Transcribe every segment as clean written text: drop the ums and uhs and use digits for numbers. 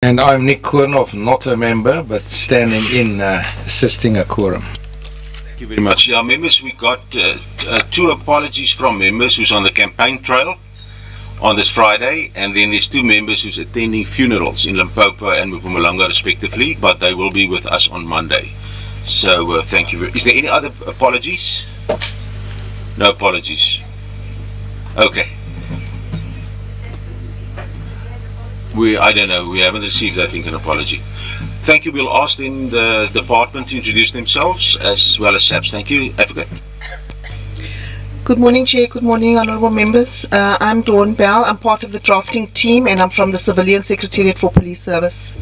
And I'm Nick Koornoff, not a member, but standing in, assisting a quorum. Thank you very much. Yeah, members, we got two apologies from members who's on the campaign trail on this Friday, and then there's two members who's attending funerals in Limpopo and Mpumalanga respectively, but they will be with us on Monday. So thank you. Is there any other apologies? No apologies. Okay. I don't know, we haven't received, I think, an apology. Thank you. We'll ask then the department to introduce themselves as well as SAPS. Thank you. Advocate. Good morning, Chair. Good morning, honourable members. I'm Dawn Bell. I'm part of the drafting team and I'm from the Civilian Secretariat for Police Service.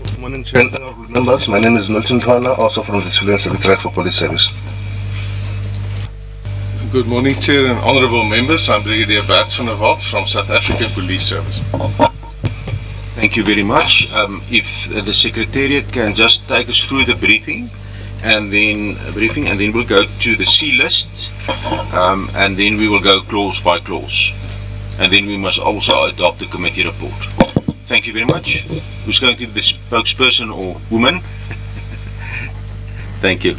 Good morning, Chair and honourable members. My name is Milton Turner, also from the Civilian Secretariat for Police Service. Good morning, Chair and honourable members. I'm Brigadier Bert van der Walt from South African Police Service. Thank you very much. If the Secretariat can just take us through the briefing, and then we'll go to the C list, and then we will go clause by clause, and then we must also adopt the committee report. Thank you very much. Who's going to be the spokesperson or woman? Thank you.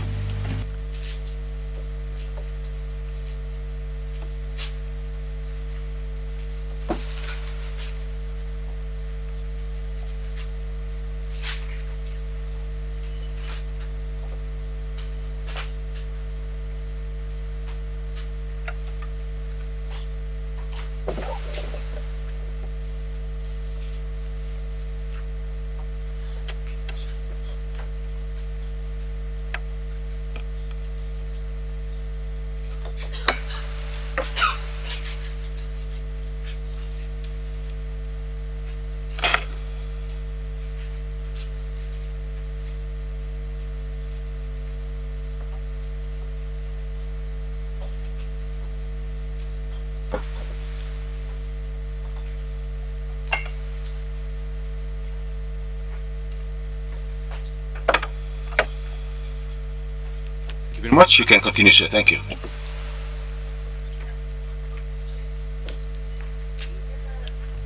Very much. You can continue, sir. Thank you.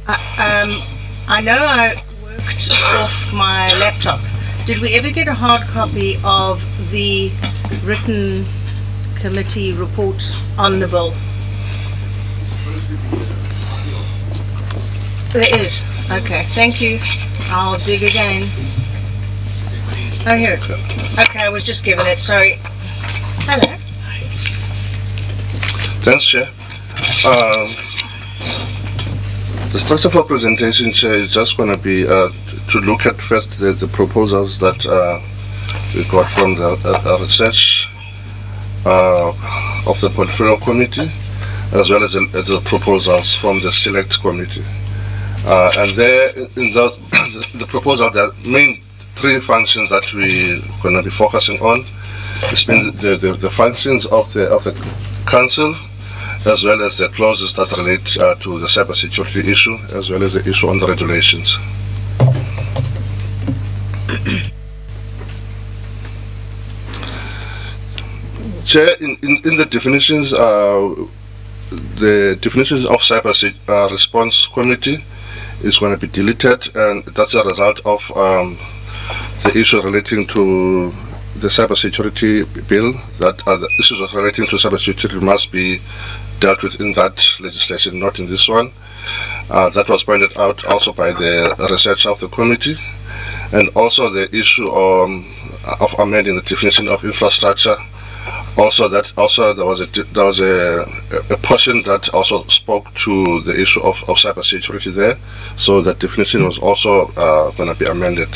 I know I worked off my laptop. Did we ever get a hard copy of the written committee report on the bill? There is. Okay, thank you. I'll dig again. Oh, here. Okay, I was just given it. Sorry. Hello. Thanks, Chair. The structure for presentation, Chair, is just going to be to look at first the proposals that we got from the research of the Portfolio Committee, as well as the proposals from the Select Committee. And there, in the proposal, there are main three functions that we're going to be focusing on. It's been the functions of the council, as well as the clauses that relate to the cybersecurity issue, as well as the issue on the regulations. Chair, in the definitions, the definitions of cyber response committee is going to be deleted, and that's a result of the issue relating to the cybersecurity bill, that the issues relating to cybersecurity must be dealt with in that legislation, not in this one. That was pointed out also by the researcher of the committee, and also the issue of amending the definition of infrastructure. Also, there was a portion that also spoke to the issue of cybersecurity there, so that definition was also going to be amended.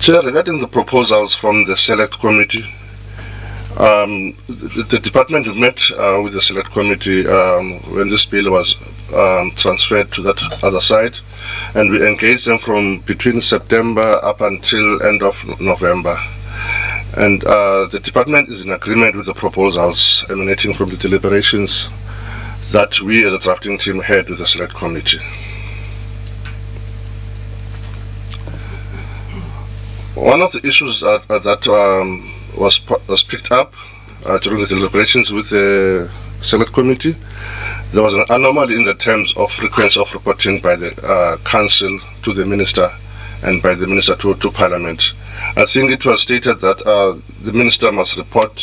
Chair, regarding the proposals from the Select Committee, the department met with the Select Committee when this bill was transferred to that other side, and we engaged them from between September up until end of November. And the department is in agreement with the proposals emanating from the deliberations that we as a drafting team had with the Select Committee. One of the issues that was picked up during the deliberations with the Select Committee, there was an anomaly in the terms of frequency of reporting by the Council to the Minister and by the Minister to Parliament. I think it was stated that the Minister must report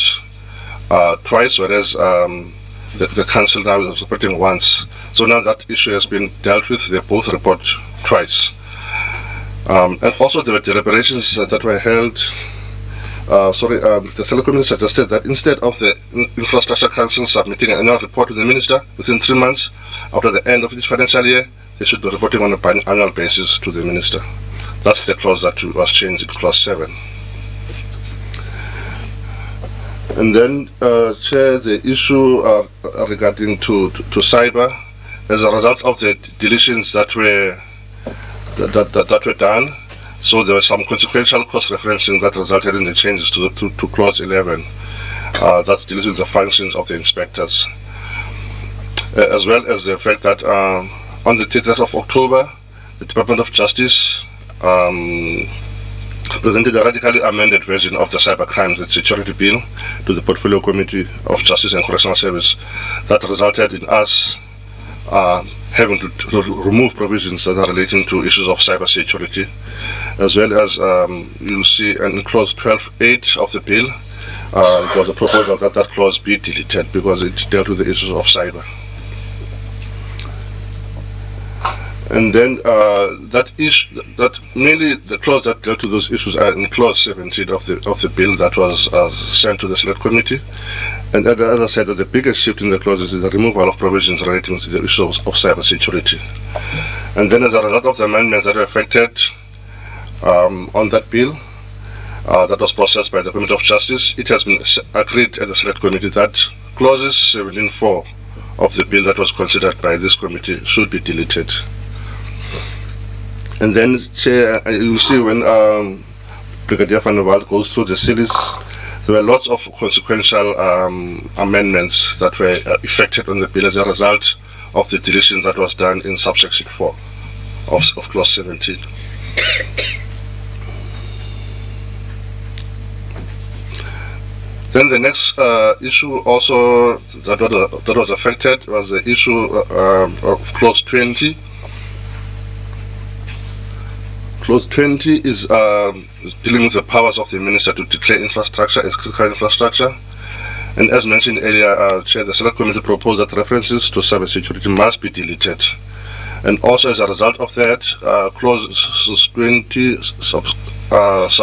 twice, whereas the Council now is reporting once. So now that issue has been dealt with. They both report twice. And also there were deliberations that were held. The Select Committee suggested that instead of the Infrastructure Council submitting an annual report to the Minister within 3 months after the end of each financial year, they should be reporting on an annual basis to the Minister. That's the clause that was changed in clause 7. And then, Chair, the issue regarding to cyber, as a result of the deletions that were done, so there was some consequential cost referencing that resulted in the changes to clause 11. That deals with the functions of the inspectors, as well as the fact that on the 30th of October, the Department of Justice presented a radically amended version of the Cybercrimes and Security Bill to the Portfolio Committee of Justice and Correctional Service. That resulted in us having to remove provisions that are relating to issues of cyber security, as well as you'll see in clause 12.8 of the bill, there was a proposal that that clause be deleted because it dealt with the issues of cyber. And then that mainly the clause that dealt with those issues are in clause 17 of the bill that was sent to the Select Committee. And as I said, that the biggest shift in the clauses is the removal of provisions relating to the issues of cyber security. And then as a result of the amendments that were affected on that bill that was processed by the Committee of Justice, it has been agreed at the Select Committee that clauses 17.4 of the bill that was considered by this committee should be deleted. And then, Chair, you see when Brigadier Van der Walt goes through the series, there were lots of consequential amendments that were effected on the bill as a result of the deletion that was done in subsection 4 of clause 17. Then the next issue also that was affected was the issue of clause 20. Clause 20 is dealing with the powers of the Minister to declare infrastructure as critical infrastructure. And as mentioned earlier, Chair, the Select Committee proposed that references to cyber security must be deleted. And also as a result of that, clause 20 sub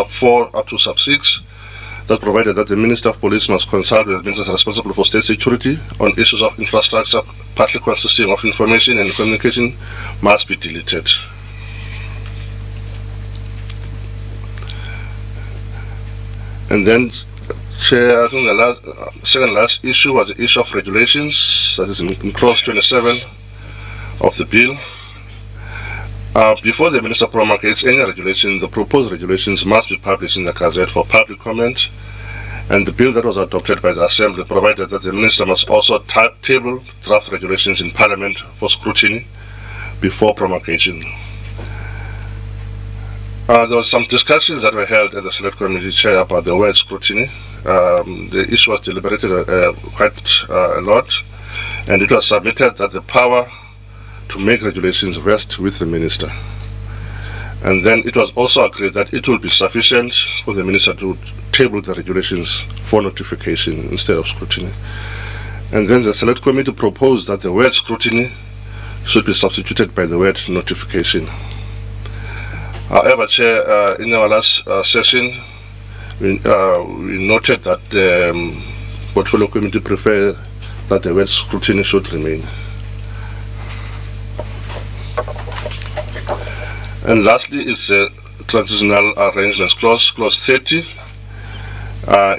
4 up to sub 6, that provided that the Minister of Police must consult with the ministers responsible for state security on issues of infrastructure, partly consisting of information and communication, must be deleted. And then, Chair, I think the second last issue was the issue of regulations, that is in clause 27 of the bill. Before the Minister promulgates any regulation, the proposed regulations must be published in the Gazette for public comment. And the bill that was adopted by the Assembly provided that the Minister must also table draft regulations in Parliament for scrutiny before promulgation. There was some discussions that were held at the Select Committee, Chair, about the word scrutiny. The issue was deliberated quite a lot, and it was submitted that the power to make regulations rests with the Minister. And then it was also agreed that it will be sufficient for the Minister to table the regulations for notification instead of scrutiny. And then the Select Committee proposed that the word scrutiny should be substituted by the word notification. However, Chair, in our last session, we noted that the Portfolio Committee prefer that the word scrutiny should remain. And lastly is the transitional arrangements clause, clause 30.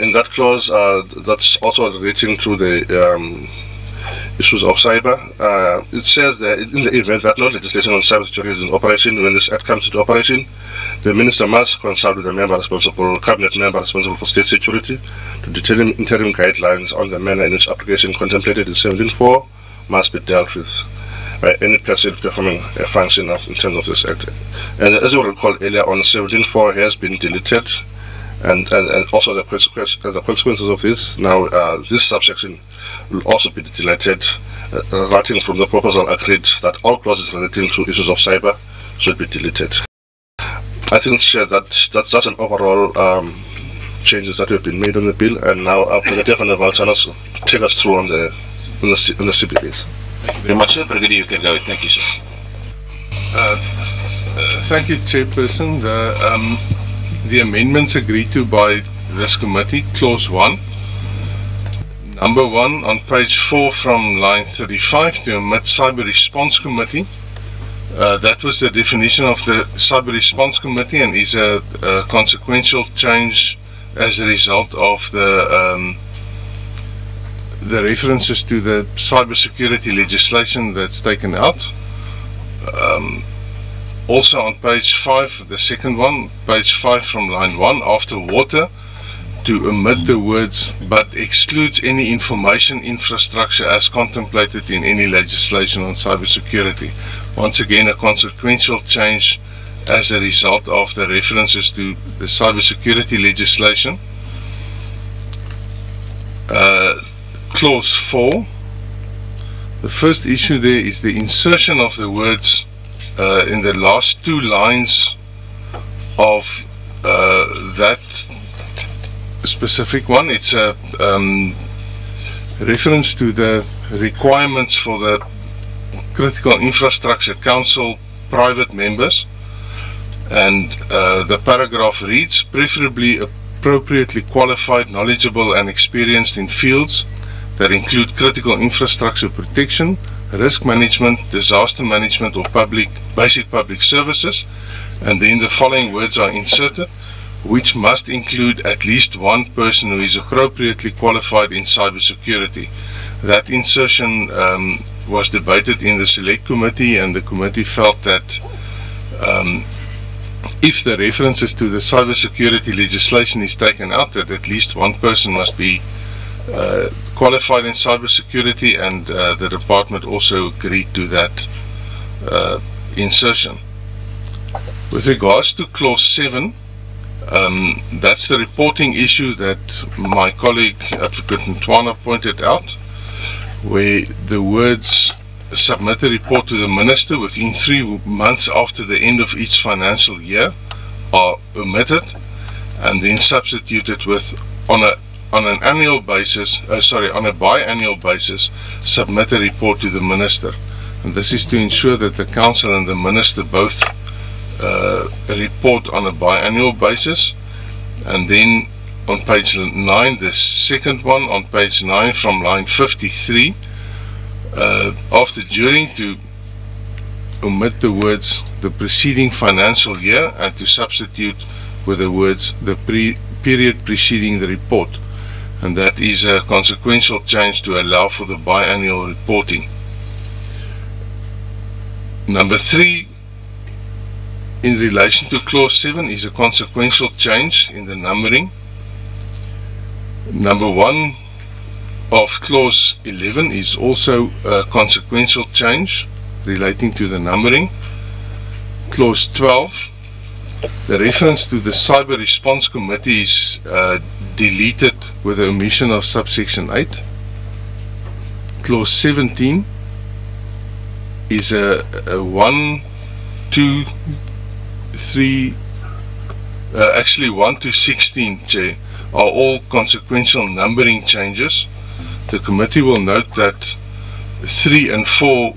In that clause, that's also relating to the issues of cyber. It says that in the event that no legislation on cyber security is in operation, when this act comes into operation, the Minister must consult with the cabinet member responsible for state security to determine interim guidelines on the manner in which application contemplated in 17.4 must be dealt with. by any person performing a function in terms of this act. And as you recall earlier on, 17.4 has been deleted, and also the consequences of this, now this subsection will also be deleted, writing from the proposal agreed that all clauses relating to issues of cyber should be deleted. I think, Chair, that's just an overall changes that have been made on the bill, and now Brigadier van der Walt will take us through on the CBAs. Thank you very much, sir. Brigadier, you can go. Thank you, sir. Thank you, Chairperson. The amendments agreed to by this committee, Clause 1. Number 1 on page 4 from line 35 to omit Cyber Response Committee. That was the definition of the Cyber Response Committee and is a consequential change as a result of the references to the cybersecurity legislation that's taken out. Also on page 5, the second one, page 5 from line 1, after water, to omit the words but excludes any information infrastructure as contemplated in any legislation on cybersecurity. Once again, a consequential change as a result of the references to the cybersecurity legislation. Clause 4, the first issue there is the insertion of the words in the last 2 lines of that specific one. It's a reference to the requirements for the Critical Infrastructure Council private members, and the paragraph reads, preferably appropriately qualified, knowledgeable and experienced in fields that include critical infrastructure protection, risk management, disaster management or basic public services. And then the following words are inserted, which must include at least one person who is appropriately qualified in cybersecurity. That insertion was debated in the Select Committee, and the committee felt that if the references to the cybersecurity legislation is taken out, that at least one person must be qualified in cybersecurity, and the department also agreed to that insertion. With regards to clause 7, that's the reporting issue that my colleague Advocate Ntwana pointed out, where the words submit a report to the Minister within 3 months after the end of each financial year are omitted, and then substituted with on a biannual basis submit a report to the Minister. And this is to ensure that the Council and the Minister both report on a biannual basis. And then on page 9, the second one on page 9 from line 53, after during, to omit the words the preceding financial year and to substitute with the words the period preceding the report. And that is a consequential change to allow for the biannual reporting. Number 3, in relation to clause 7, is a consequential change in the numbering. Number 1 of clause 11 is also a consequential change relating to the numbering. Clause 12, the reference to the Cyber Response Committee is deleted with the omission of subsection 8. Clause 17 is a 1, 2, 3, actually 1 to 16, Chair, are all consequential numbering changes. The committee will note that 3 and 4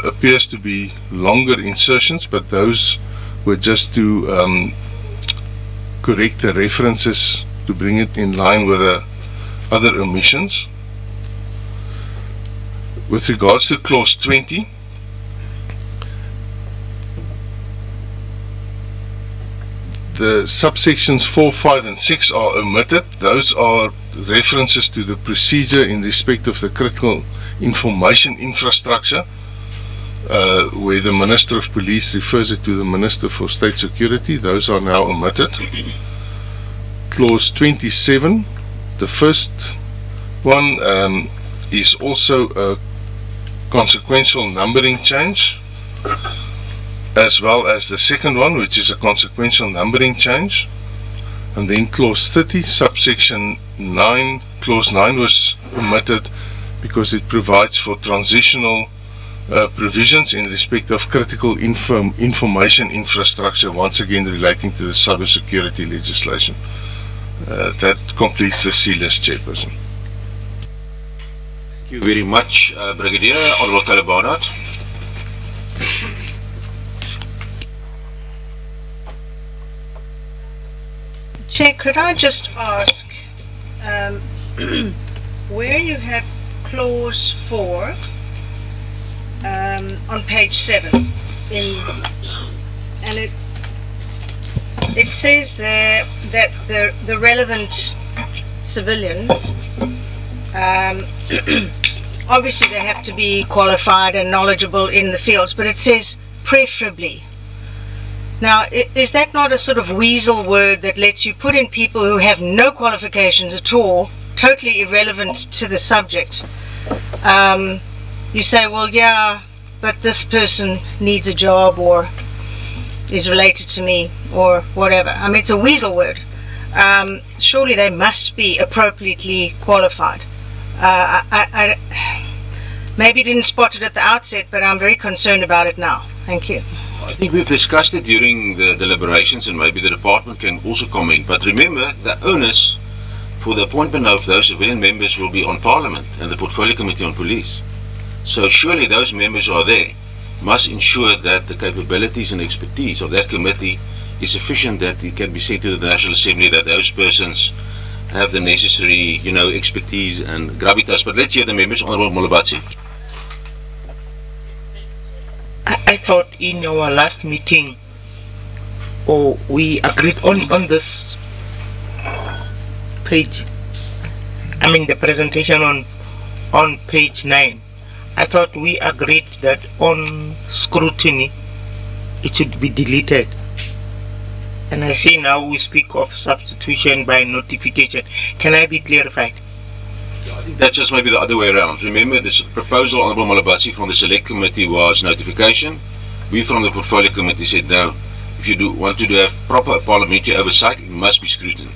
appears to be longer insertions, but those were just to correct the references to bring it in line with the other omissions. With regards to clause 20, the subsections 4, 5 and 6 are omitted. Those are references to the procedure in respect of the critical information infrastructure, where the Minister of Police refers it to the Minister for State Security. Those are now omitted. Clause 27, the first one, is also a consequential numbering change, as well as the second one, which is a consequential numbering change. And then clause 30, subsection 9, clause 9 was omitted because it provides for transitional provisions in respect of critical information infrastructure, once again relating to the cybersecurity legislation. That completes the C list, Chairperson. Thank you very much, Brigadier. Honourable Cele Barnard. Chair, could I just ask, where you have clause 4 on page 7, and it says there that the relevant civilians, obviously they have to be qualified and knowledgeable in the fields, but it says preferably. Now, is that not a sort of weasel word that lets you put in people who have no qualifications at all, totally irrelevant to the subject? You say, well, yeah, but this person needs a job or is related to me or whatever. I mean, it's a weasel word. Surely they must be appropriately qualified. I maybe didn't spot it at the outset, but I'm very concerned about it now. Thank you. I think we've discussed it during the deliberations, and maybe the department can also comment. But remember, the onus for the appointment of those civilian members will be on Parliament and the Portfolio Committee on Police. So surely those members who are there must ensure that the capabilities and expertise of that committee is sufficient, that it can be said to the National Assembly that those persons have the necessary, expertise and gravitas. But let's hear the members. Honourable Molabatsi. I thought in our last meeting, we agreed on this page. I mean the presentation on page 9. I thought we agreed that on scrutiny it should be deleted. And I see now we speak of substitution by notification. Can I be clarified? I think that just maybe the other way around. Remember, this proposal, Honourable Molabatsi, from the Select Committee was notification. We from the Portfolio Committee said no. If you want to have proper parliamentary oversight, it must be scrutiny.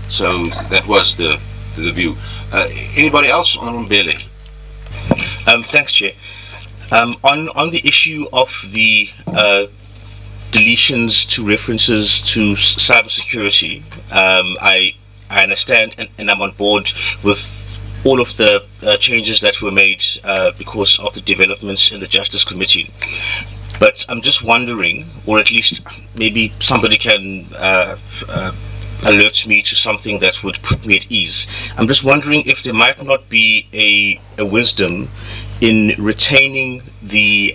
So that was the view. Anybody else? Honourable Mbele. Thanks, Chair. On the issue of the deletions to references to cybersecurity, I understand and I'm on board with all of the changes that were made because of the developments in the Justice Committee. But I'm just wondering, or at least maybe somebody can alert me to something that would put me at ease. I'm just wondering if there might not be a wisdom in retaining the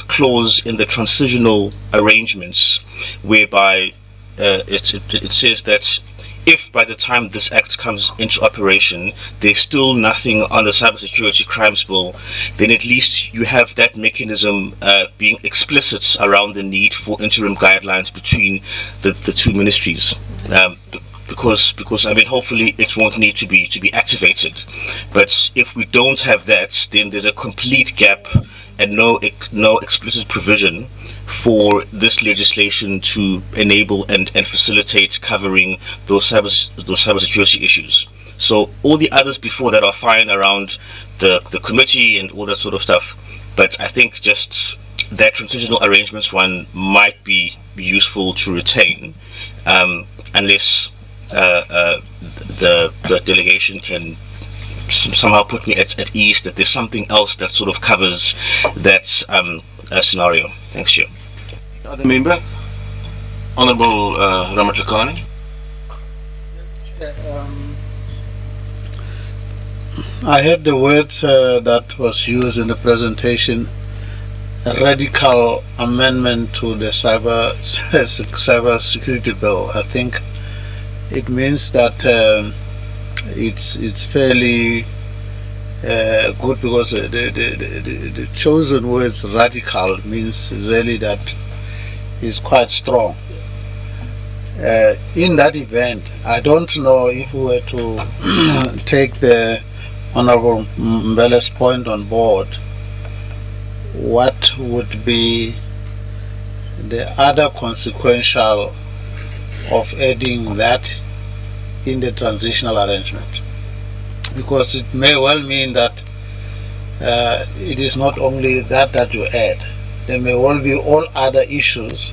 clause in the transitional arrangements whereby it says that if by the time this act comes into operation there's still nothing on the cybersecurity crimes bill, then at least you have that mechanism being explicit around the need for interim guidelines between the two ministries. Because I mean, hopefully it won't need to be activated. But if we don't have that, then there's a complete gap and no explicit provision for this legislation to enable and facilitate covering those cybersecurity issues. So all the others before that are fine around the committee and all that sort of stuff. But I think just that transitional arrangements one might be useful to retain, unless the delegation can somehow put me at ease that there's something else that sort of covers that scenario. Thanks, Chair. Other member, Honourable Ramatlakane. I heard the words that was used in the presentation, a radical amendment to the cyber security bill. I think it means that it's fairly good, because the chosen words radical means really that it's quite strong. In that event, I don't know if we were to take the Honourable Mbele's point on board, what would be the other consequential of adding that in the transitional arrangement, because it may well mean that it is not only that you add. There may well be all other issues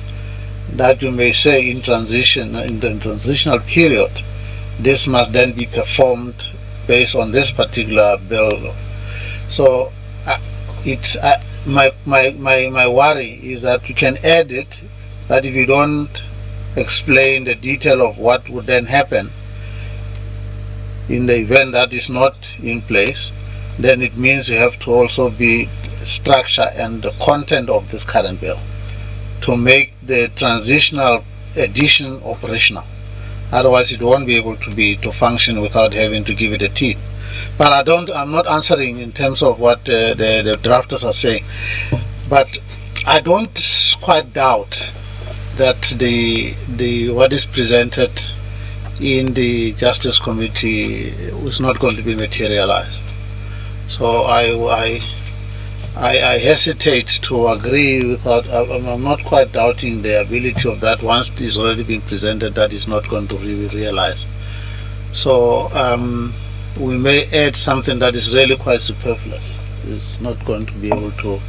that you may say in the transitional period, this must then be performed based on this particular bill. So my worry is that you can add it, but if you don't explain the detail of what would then happen in the event that is not in place, then it means you have to also be structure and the content of this current bill to make the transitional edition operational. Otherwise it won't be able to function without having to give it a teeth. But I'm not answering in terms of what the drafters are saying, but I don't quite doubt that the what is presented in the Justice Committee is not going to be materialized. So I hesitate to agree with that. I'm not quite doubting the ability of that once it is already been presented, that is not going to be realized. So we may add something that is really quite superfluous. It's not going to be able to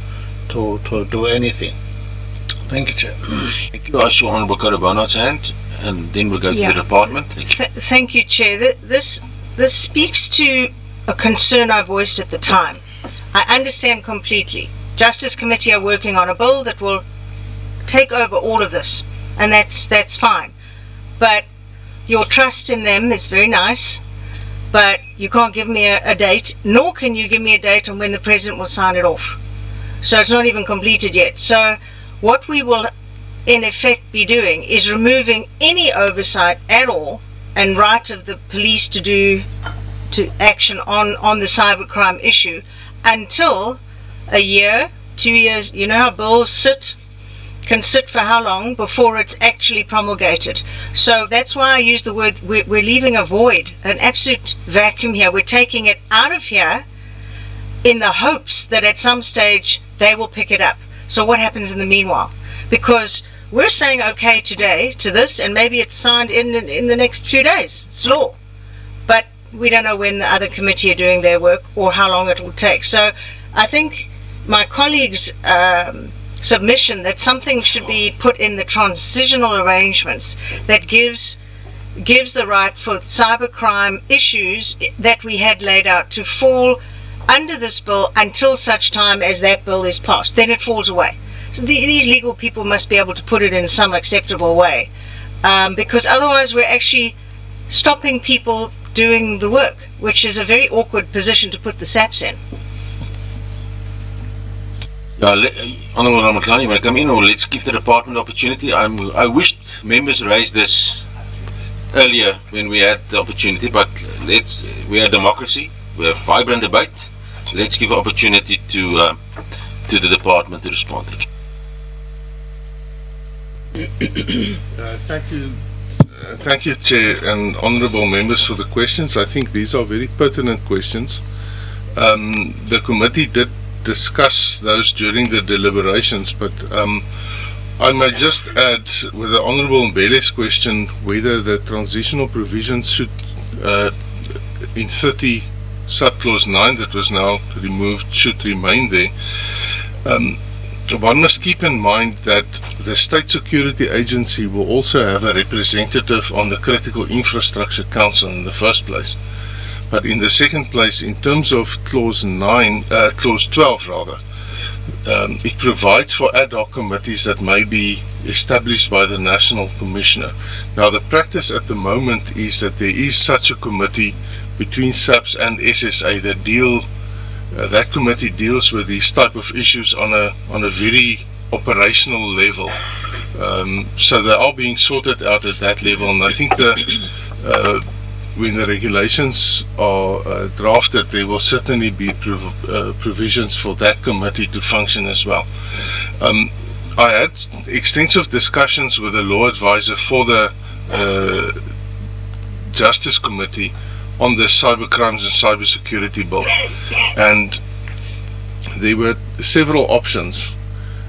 do anything. Thank you, Chair. Thank you. I saw Honourable Karabana's hand, and then we'll go to the department. Thank you, Chair. This speaks to a concern I voiced at the time. I understand completely. Justice Committee are working on a bill that will take over all of this, and that's fine. But your trust in them is very nice, but you can't give me a date, nor can you give me a date on when the President will sign it off. So it's not even completed yet. So what we will in effect be doing is removing any oversight at all and right of the police to action on the cybercrime issue until a year, 2 years. You know how bills can sit for how long before it's actually promulgated. So that's why I use the word, we're leaving a void, an absolute vacuum here. We're taking it out of here in the hopes that at some stage they will pick it up. So what happens in the meanwhile? Because we're saying okay today to this, and maybe it's signed in the next few days. It's law. But we don't know when the other committee are doing their work or how long it will take. So I think my colleague's submission that something should be put in the transitional arrangements that gives the right for cybercrime issues that we had laid out to fall under this bill until such time as that bill is passed. Then it falls away. So these legal people must be able to put it in some acceptable way, because otherwise we're actually stopping people doing the work, which is a very awkward position to put the SAPs in. Honourable Ramatlani, you want to come in, or let's give the department opportunity? I wished members raised this earlier when we had the opportunity, but we are a democracy, we have vibrant debate. Let's give opportunity to the department to respond. Thank you, Chair and honourable members, for the questions. I think these are very pertinent questions. The committee did discuss those during the deliberations, but I might just add with the Honourable Mbele's question whether the transitional provisions should, in 30 subclause 9 that was now removed, should remain there. One must keep in mind that the State Security Agency will also have a representative on the Critical Infrastructure Council in the first place. But in the second place, in terms of clause 12 rather, it provides for ad hoc committees that may be established by the National Commissioner. Now the practice at the moment is that there is such a committee between SAPS and SSA that committee deals with these type of issues on a very operational level. So they are being sorted out at that level, and I think when the regulations are drafted, there will certainly be provisions for that committee to function as well. I had extensive discussions with the law advisor for the Justice Committee on the cybercrimes and cybersecurity bill, and there were several options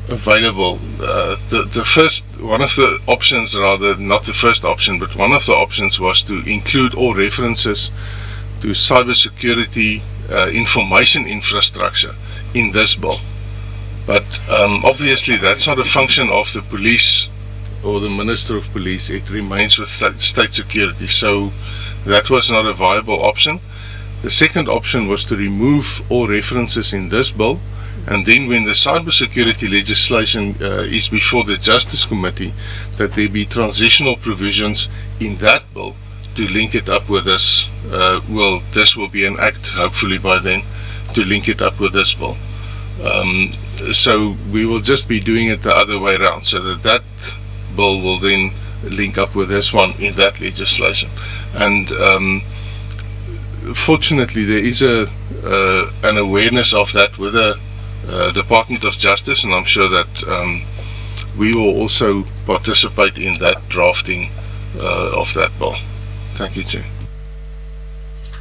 available. The first, one of the options, rather not the first option, but one of the options was to include all references to cybersecurity information infrastructure in this bill. But obviously that's not a function of the police or the Minister of Police. It remains with state security, so that was not a viable option. The second option was to remove all references in this bill, and then when the cybersecurity legislation is before the Justice Committee, that there be transitional provisions in that bill to link it up with this. Well, this will be an act hopefully by then to link it up with this bill. So we will just be doing it the other way around, so that that bill will then link up with this one in that legislation. And fortunately there is an awareness of that with the Department of Justice, and I'm sure that we will also participate in that drafting of that bill. Thank you, Chair.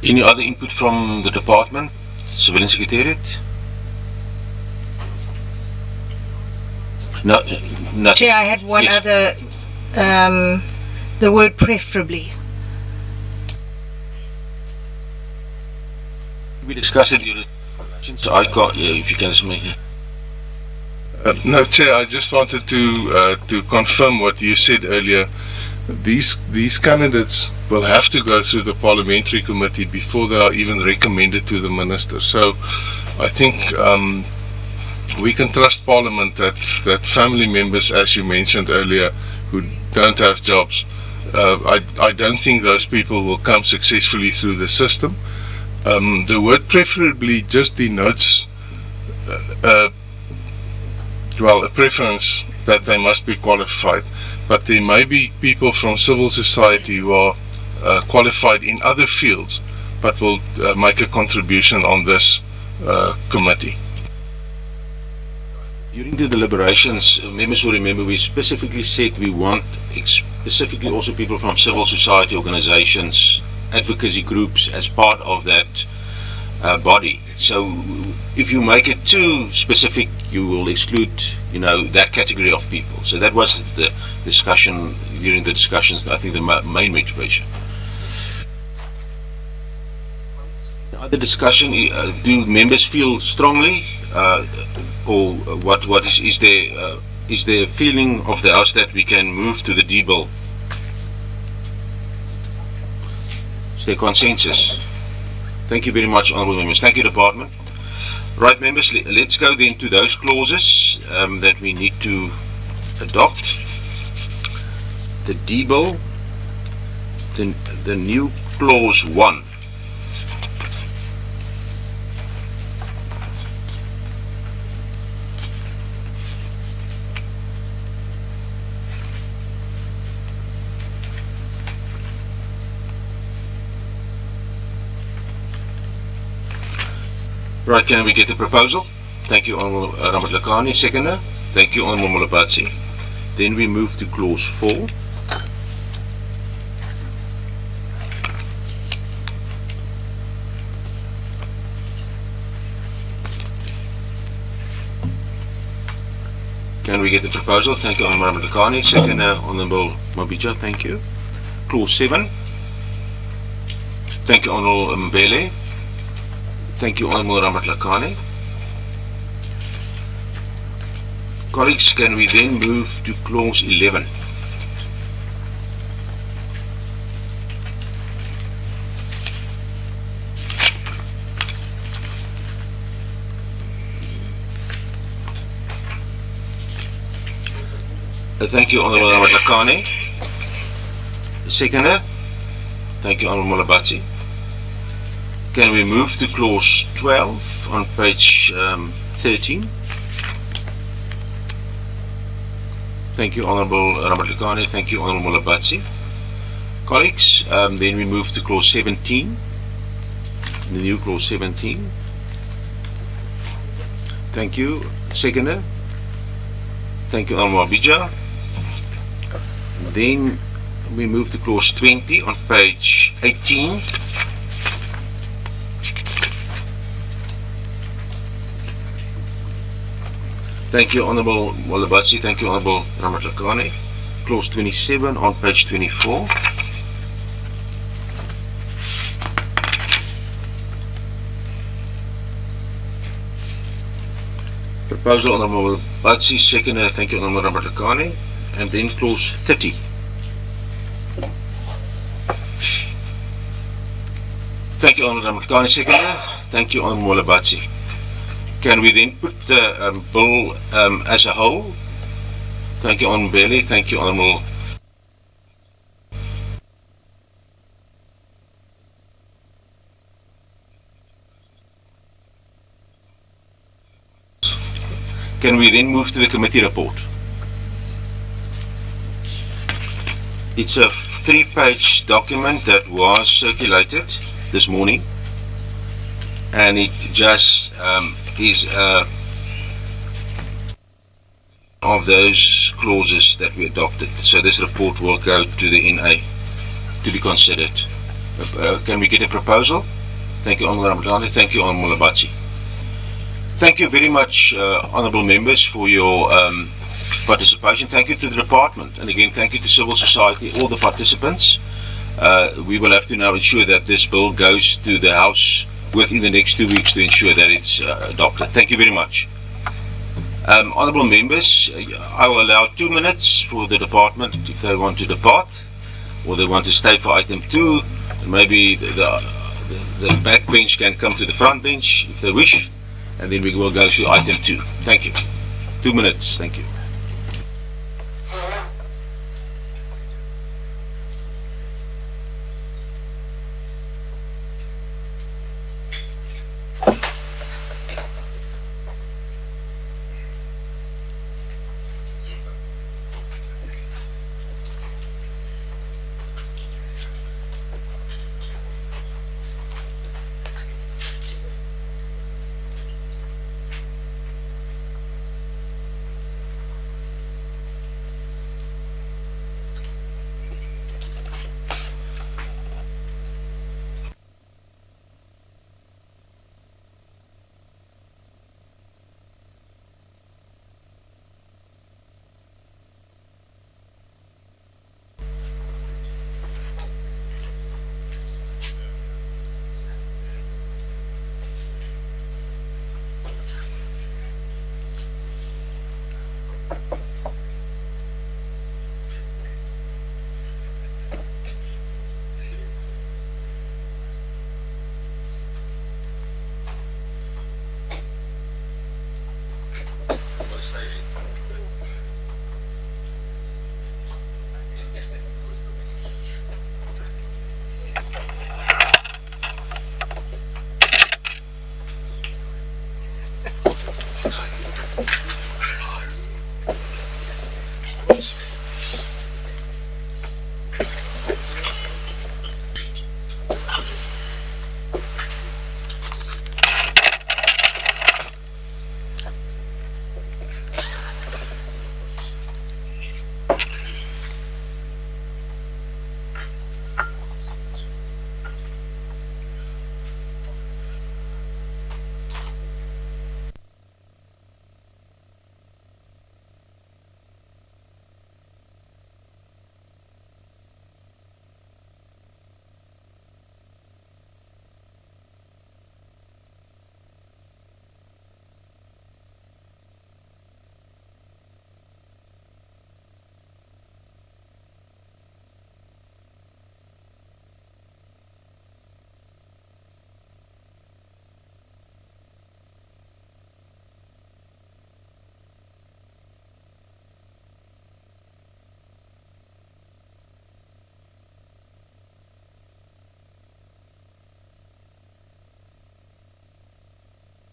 Any other input from the department, Civilian Secretariat? No, nothing. Chair, I had one other, the word preferably. We discussed it during so I can't, if you can submit. No, Chair, I just wanted to confirm what you said earlier. These candidates will have to go through the Parliamentary Committee before they are even recommended to the Minister. So I think we can trust Parliament that family members, as you mentioned earlier, who don't have jobs, I don't think those people will come successfully through the system. The word preferably just denotes well, a preference that they must be qualified, but there may be people from civil society who are qualified in other fields but will make a contribution on this committee. During the deliberations, members will remember we specifically said we want specifically also people from civil society organizations, advocacy groups as part of that body. So if you make it too specific, you will exclude, that category of people. So that was the discussion during the discussions. I think the main motivation. Other discussion, do members feel strongly, or what is there a feeling of the House that we can move to the D bill? Is there consensus? Thank you very much, honourable members. Thank you, Department. Right, members, let's go then to those clauses that we need to adopt. The D bill, the new clause 1. Right, can we get the proposal? Thank you, Honourable Robert Lakani. Seconder. Thank you, Honourable Molabatsi. Then we move to clause 4. Can we get the proposal? Thank you, Honourable Lakani. Seconder, Honourable Mabija. Thank you. Clause 7. Thank you, Honourable Mbele. Thank you, Honourable Robert Lakani. Colleagues, can we then move to clause 11? Thank you, Honourable Robert Lakani. Seconder. Thank you, Honourable Molabatsi. Can we move to clause 12 on page 13? Thank you, Honourable Robert Lakani. Thank you, Honourable Molabatsi. Colleagues, then we move to clause 17, the new clause 17. Thank you, Seconder. Thank you, Honourable Abija. Then we move to clause 20 on page 18. Thank you, Honourable Molabatsi. Thank you, Honourable Ramatlakane. Clause 27 on page 24. Proposal, Honourable Molabatsi. Seconder, thank you, Honourable Ramatlakane. And then clause 30. Thank you, Honourable Ramatlakane. Seconder, thank you, Honourable Molabatsi. Can we then put the bill as a whole? Thank you, Honourable Bailey. Thank you, Honourable. Can we then move to the committee report? It's a 3-page document that was circulated this morning, and it just is of those clauses that we adopted. So this report will go to the NA to be considered. Can we get a proposal? Thank you, Honourable Ramadani. Thank you, Honourable Molabatsi. Thank you very much, honourable members, for your participation. Thank you to the department, and again thank you to civil society, all the participants. We will have to now ensure that this bill goes to the House within the next 2 weeks to ensure that it's adopted. Thank you very much. Honourable members, I will allow 2 minutes for the department if they want to depart or they want to stay for item 2. Maybe the back bench can come to the front bench if they wish, and then we will go to item 2. Thank you. 2 minutes. Thank you.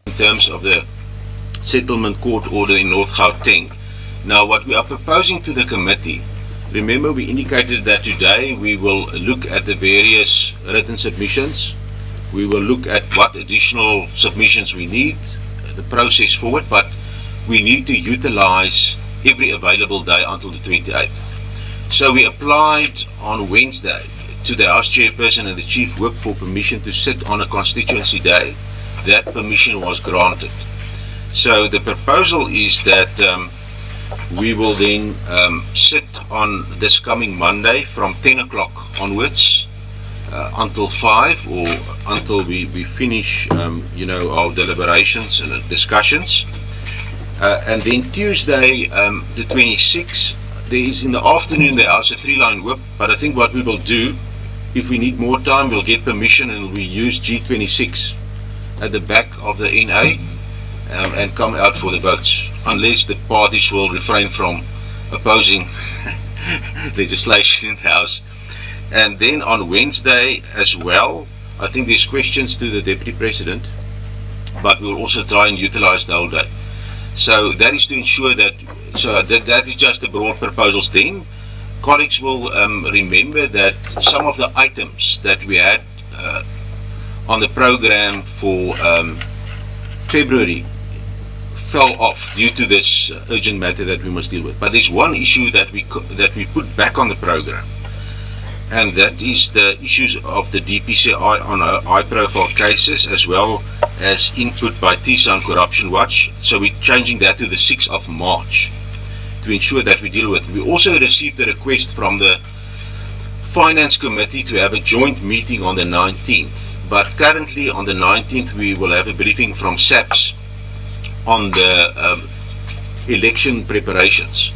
In terms of the settlement court order in North Gauteng. Now what we are proposing to the committee, remember we indicated that today we will look at the various written submissions, we will look at what additional submissions we need, the process forward, but we need to utilize every available day until the 28th. So we applied on Wednesday to the House Chairperson and the Chief Whip for permission to sit on a constituency day. That permission was granted. So the proposal is that we will then sit on this coming Monday from 10 o'clock onwards until 5, or until we finish you know, our deliberations and discussions. And then Tuesday the 26th, there is in the afternoon there is a 3-line whip, but I think what we will do, if we need more time, we'll get permission and we use G26 at the back of the NA and come out for the votes, unless the parties will refrain from opposing legislation in the House. And then on Wednesday as well, I think there's questions to the Deputy President, but we'll also try and utilize the whole day. So that is to ensure that, so that is just the broad proposals. Then colleagues will remember that some of the items that we had on the program for February fell off due to this urgent matter that we must deal with. But there's one issue that we put back on the program, and that is the issues of the DPCI on high-profile cases, as well as input by TISA and Corruption Watch. So we're changing that to the 6th of March to ensure that we deal with it. We also received a request from the Finance Committee to have a joint meeting on the 19th. But currently on the 19th we will have a briefing from SAPS on the election preparations.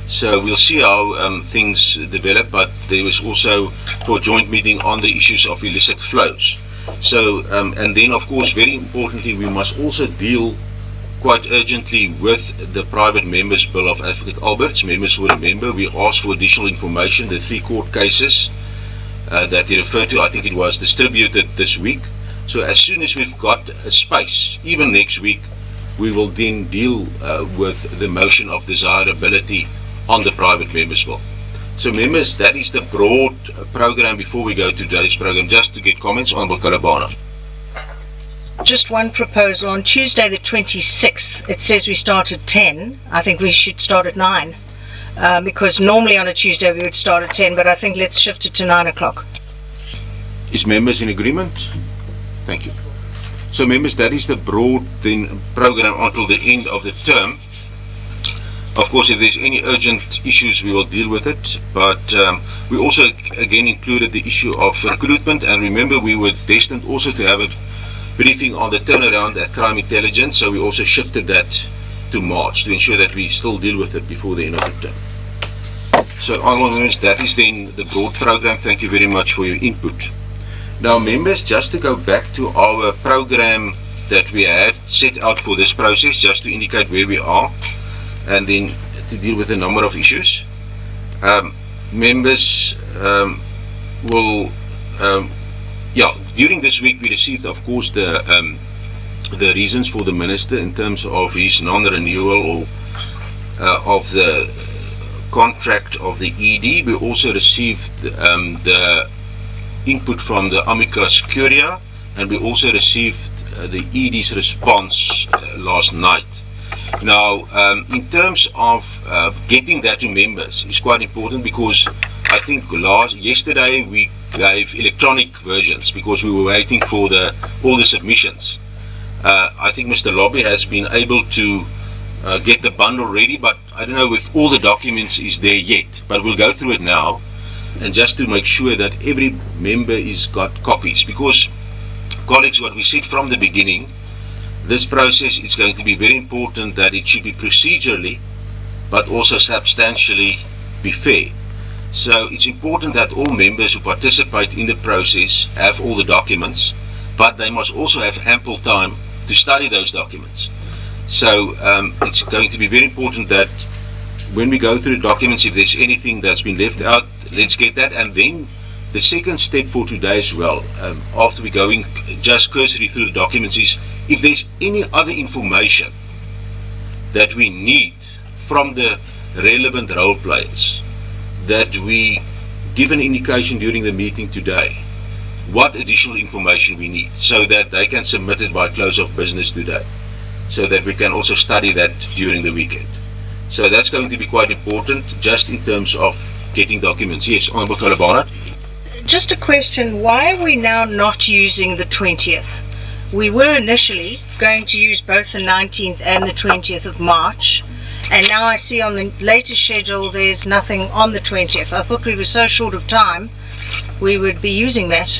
So we'll see how things develop, but there was also for a joint meeting on the issues of illicit flows. So and then of course, very importantly, we must also deal quite urgently with the private members bill of Advocate Alberts. Members will remember we asked for additional information, the 3 court cases that he referred to. I think it was distributed this week. So as soon as we've got a space, even next week, we will then deal with the motion of desirability on the private members bill. So members, that is the broad program before we go to today's program. Just to get comments on Kalabana. Just one proposal. On Tuesday the 26th, it says we start at 10. I think we should start at 9. Because normally on a Tuesday we would start at 10, but I think let's shift it to 9 o'clock. Is members in agreement? Thank you. So members, that is the broad then program until the end of the term. Of course, if there's any urgent issues, we will deal with it. But we also again included the issue of recruitment, and remember we were destined also to have a briefing on the turnaround at crime intelligence, so we also shifted that to March to ensure that we still deal with it before the end of the term. So honourable members, that is then the broad program. Thank you very much for your input. Now members, just to go back to our program that we had set out for this process, just to indicate where we are, and then to deal with a number of issues. Members will, during this week we received, of course, the reasons for the Minister in terms of his non-renewal or of the contract of the ED. We also received the input from the amicus curiae, and we also received the ED's response last night. Now, in terms of getting that to members is quite important, because I think yesterday we gave electronic versions because we were waiting for all the submissions. I think Mr. Lobby has been able to get the bundle ready, but I don't know if all the documents is there yet, but we'll go through it now, and just to make sure that every member is got copies, because colleagues, what we said from the beginning, this process is going to be very important that it should be procedurally but also substantially be fair. So it's important that all members who participate in the process have all the documents, but they must also have ample time to study those documents. So it's going to be very important that when we go through the documents, if there's anything that's been left out, let's get that. And then the second step for today as well, after we're going just cursory through the documents, is if there's any other information that we need from the relevant role players, that we give an indication during the meeting today what additional information we need, so that they can submit it by close of business today, so that we can also study that during the weekend. So that's going to be quite important, just in terms of getting documents. Yes, Honourable Kalabana. Just a question, why are we now not using the 20th? We were initially going to use both the 19th and the 20th of March, and now I see on the latest schedule there's nothing on the 20th. I thought we were so short of time we would be using that.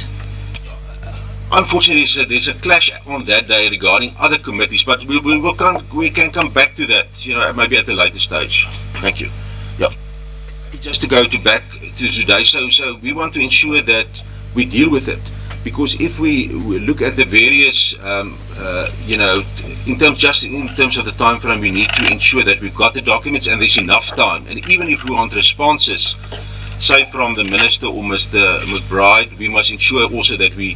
Unfortunately, there's a clash on that day regarding other committees, but we can come back to that, maybe at a later stage. Thank you. Yeah. Just to go back to today, so we want to ensure that we deal with it, because if we look at the various, in terms of the time frame, we need to ensure that we've got the documents and there's enough time. And even if we want responses, say from the Minister or Mr. McBride, we must ensure also that we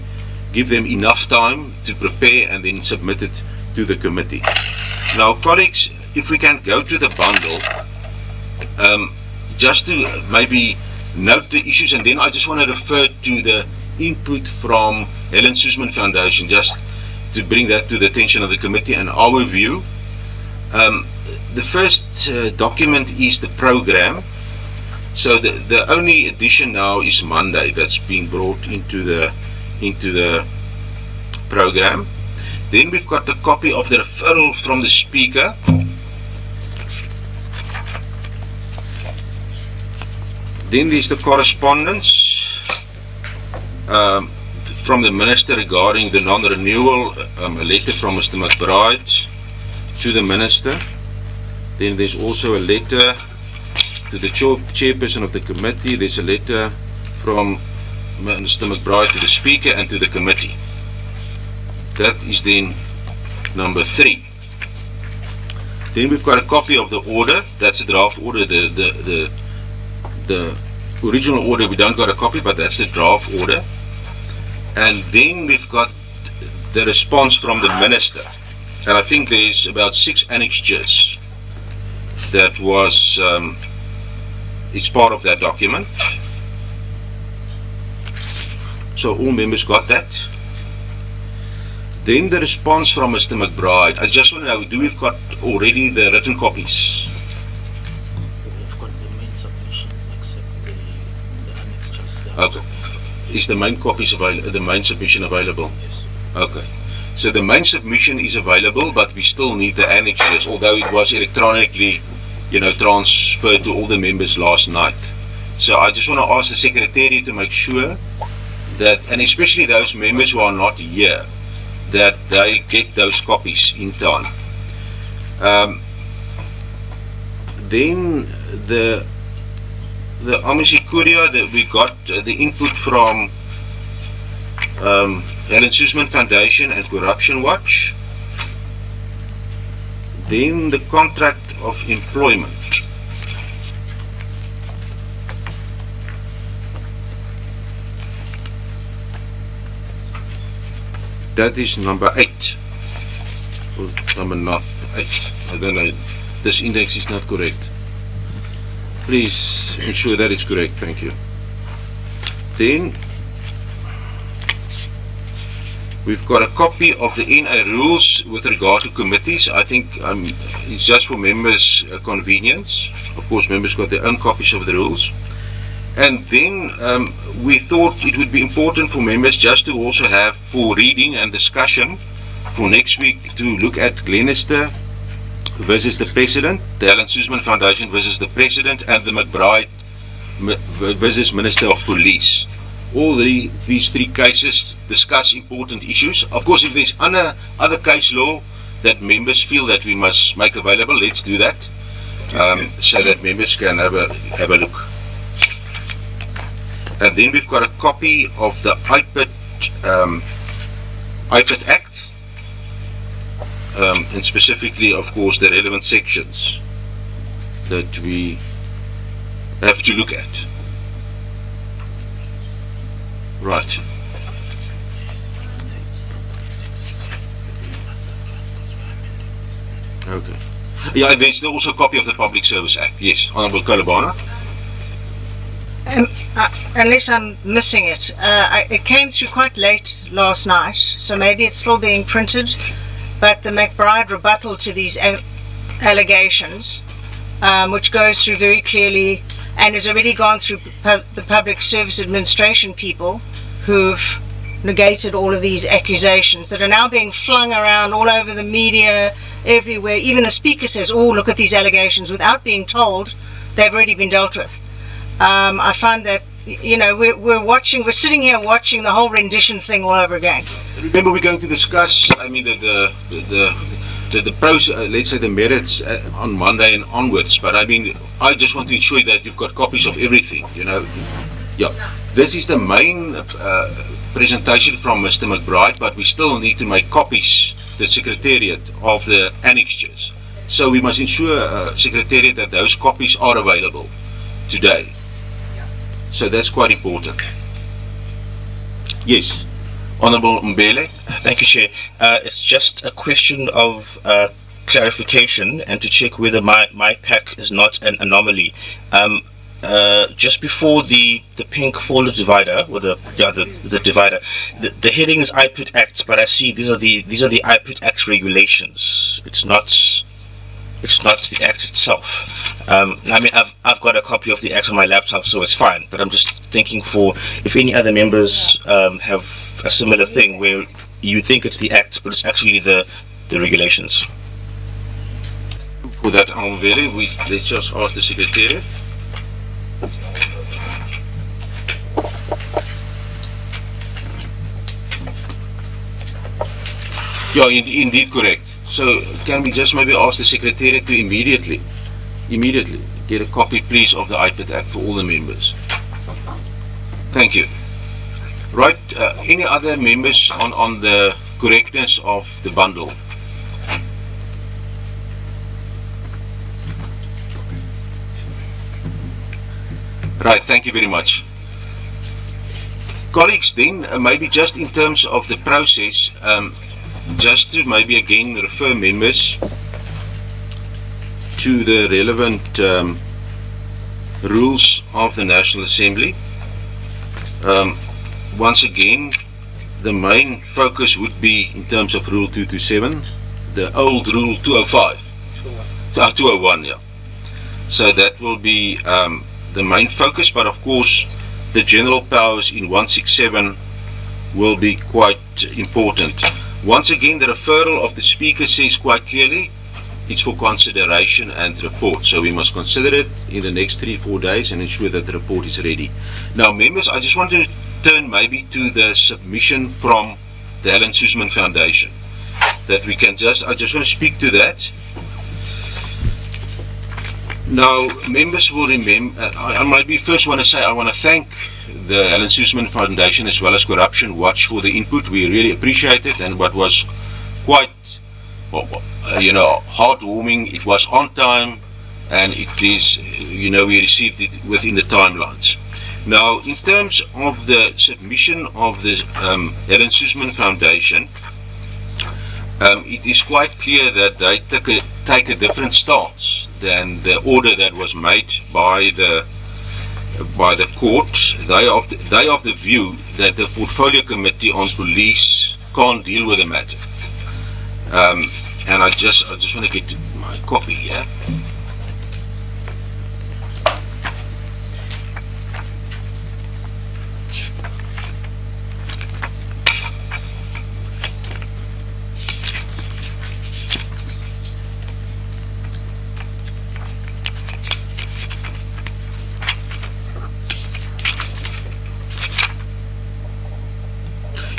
give them enough time to prepare and then submit it to the committee. Now, colleagues, if we can go to the bundle, just to maybe note the issues, and then I just want to refer to the input from Helen Suzman Foundation, just to bring that to the attention of the committee and our view. The first document is the program. So the only addition now is Monday that's being brought into the program. Then we've got the copy of the referral from the Speaker. Then there's the correspondence from the Minister regarding the non-renewal, a letter from Mr. McBride to the Minister. Then there's also a letter to the chairperson of the committee. There's a letter from Minister McBride to the Speaker and to the committee. That is then number 3. Then we've got a copy of the order. That's a draft order. The original order we don't got a copy, but that's the draft order. And then we've got the response from the Minister, and I think there's about 6 annexures that was it's part of that document. So all members got that. Then the response from Mr. McBride. I just want to know, do we've got already the written copies? We've got the main submission, except the annexures. Okay. Is the main copies available? The main submission available? Yes. Okay. So the main submission is available, but we still need the annexures, although it was electronically, transferred to all the members last night. So I just want to ask the Secretary to make sure that, and especially those members who are not here, that they get those copies in time. Then the Amici Courier, that we got the input from Helen Suzman Foundation and Corruption Watch. Then the contract of employment. That is number 8. Or number 8. I don't know. This index is not correct. Please ensure that it's correct. Thank you. Then we've got a copy of the NA rules with regard to committees. I think it's just for members' convenience. Of course, members got their own copies of the rules. And then we thought it would be important for members just to also have for reading and discussion for next week to look at Glenister versus the President, the Helen Suzman Foundation versus the President, and the McBride versus Minister of Police. All these 3 cases discuss important issues. Of course, if there's other case law that members feel that we must make available, let's do that, so that members can have a look. And then we've got a copy of the IPID Act, and specifically, of course, the relevant sections that we have to look at. Right. Okay. Yeah, there's also a copy of the Public Service Act. Yes, Honourable Kalabana. Unless I'm missing it, it came through quite late last night, so maybe it's still being printed, but the McBride rebuttal to these allegations, which goes through very clearly and has already gone through the Public Service Administration people who've negated all of these accusations that are now being flung around all over the media, everywhere. Even the speaker says, oh, look at these allegations, without being told they've already been dealt with. I find that, you know, we're sitting here watching the whole rendition thing all over again. Remember, we're going to discuss, I mean, the pros, let's say the merits on Monday and onwards, but I mean, I just want to ensure that you've got copies of everything, you know. Yeah, this is the main presentation from Mr. McBride, but we still need to make copies, the Secretariat, of the annexures. So we must ensure, Secretariat, that those copies are available today. So that's quite important. Yes, Honourable Mbele. Thank you, Chair. It's just a question of clarification and to check whether my pack is not an anomaly. Just before the pink folder divider, or the divider, the heading is IPID Acts, but I see these are the IPID Act regulations. It's not the Act itself. I mean, I've got a copy of the Act on my laptop, so it's fine. But I'm just thinking for if any other members have a similar thing where you think it's the Act, but it's actually the regulations. For that, let's just ask the Secretariat. Yeah, indeed correct. So can we just maybe ask the Secretariat to immediately get a copy, please, of the IPID Act for all the members. Thank you. Right, any other members on the correctness of the bundle? Right, thank you very much. Colleagues, then, maybe just in terms of the process, just to maybe again refer members to the relevant rules of the National Assembly. Once again, the main focus would be in terms of Rule 227, the old Rule 205, 201, yeah. So that will be the main focus, but of course the general powers in 167 will be quite important. Once again, the referral of the Speaker says quite clearly it's for consideration and report, so we must consider it in the next 3-4 days and ensure that the report is ready. Now members, I just want to turn maybe to the submission from the Helen Suzman Foundation, that we can I just want to speak to that. Now members will remember, I maybe first want to say I want to thank the Helen Suzman Foundation as well as Corruption Watch for the input. We really appreciate it, and what was quite you know, heartwarming, it was on time, and it is, you know, we received it within the timelines. Now in terms of the submission of the Helen Suzman Foundation, it is quite clear that they take a different stance than the order that was made by the court. They are of the view that the Portfolio Committee on Police can't deal with the matter. And I just want to get to my copy here.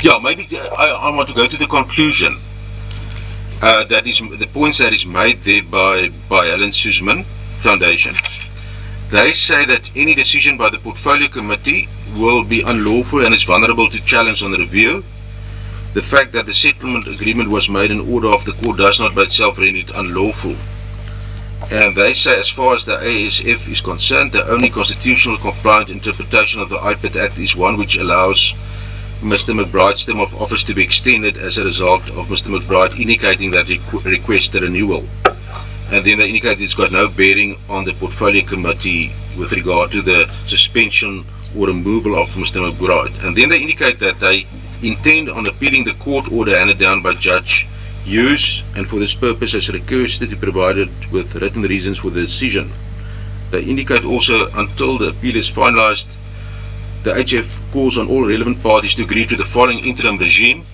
Yeah, maybe I want to go to the conclusion. That is the points that is made there by Helen Suzman Foundation. They say that any decision by the Portfolio Committee will be unlawful and is vulnerable to challenge on review. The fact that the settlement agreement was made in order of the court does not by itself render it unlawful. And they say, as far as the ASF is concerned, the only constitutional compliant interpretation of the IPID Act is one which allows Mr. McBride's term of office to be extended as a result of Mr. McBride indicating that he requests a renewal. And then they indicate it's got no bearing on the Portfolio Committee with regard to the suspension or removal of Mr. McBride. And then they indicate that they intend on appealing the court order handed down by Judge Hughes, and for this purpose has requested to be provided with written reasons for the decision. They indicate also until the appeal is finalized, the HF calls on all relevant parties to agree to the following interim regime.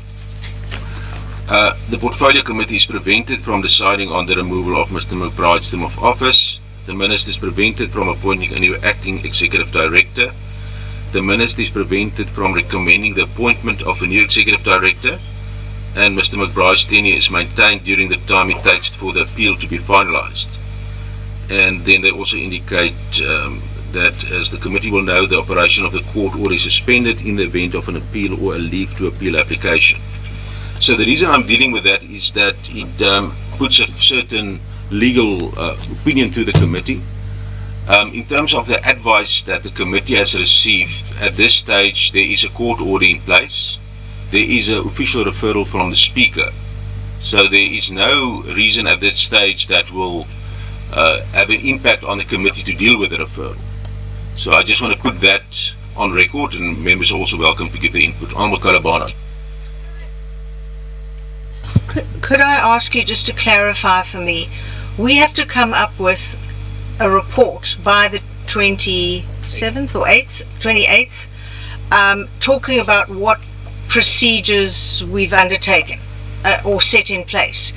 The Portfolio Committee is prevented from deciding on the removal of Mr. McBride's term of office. The Minister is prevented from appointing a new acting Executive Director. The Minister is prevented from recommending the appointment of a new Executive Director. And Mr. McBride's tenure is maintained during the time it takes for the appeal to be finalised. And then they also indicate that, as the committee will know, the operation of the court order is suspended in the event of an appeal or a leave to appeal application. So the reason I'm dealing with that is that it puts a certain legal opinion to the committee. In terms of the advice that the committee has received, at this stage there is a court order in place. There is an official referral from the Speaker. So there is no reason at this stage that will have an impact on the committee to deal with the referral. So I just want to put that on record, and members are also welcome to give their input. Honourable Kalabana. Could I ask you just to clarify for me, we have to come up with a report by the 27th or 28th, talking about what procedures we've undertaken or set in place.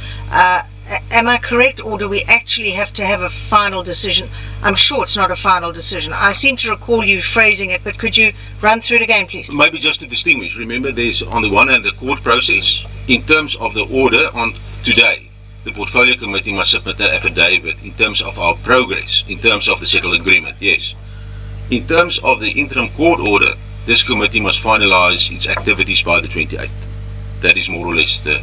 Am I correct, or do we actually have to have a final decision? I'm sure it's not a final decision. I seem to recall you phrasing it, but could you run through it again, please? Maybe just to distinguish, remember there's on the one hand the court process. In terms of the order on today, the Portfolio Committee must submit an affidavit in terms of our progress, in terms of the settled agreement, yes. In terms of the interim court order, this committee must finalise its activities by the 28th. That is more or less the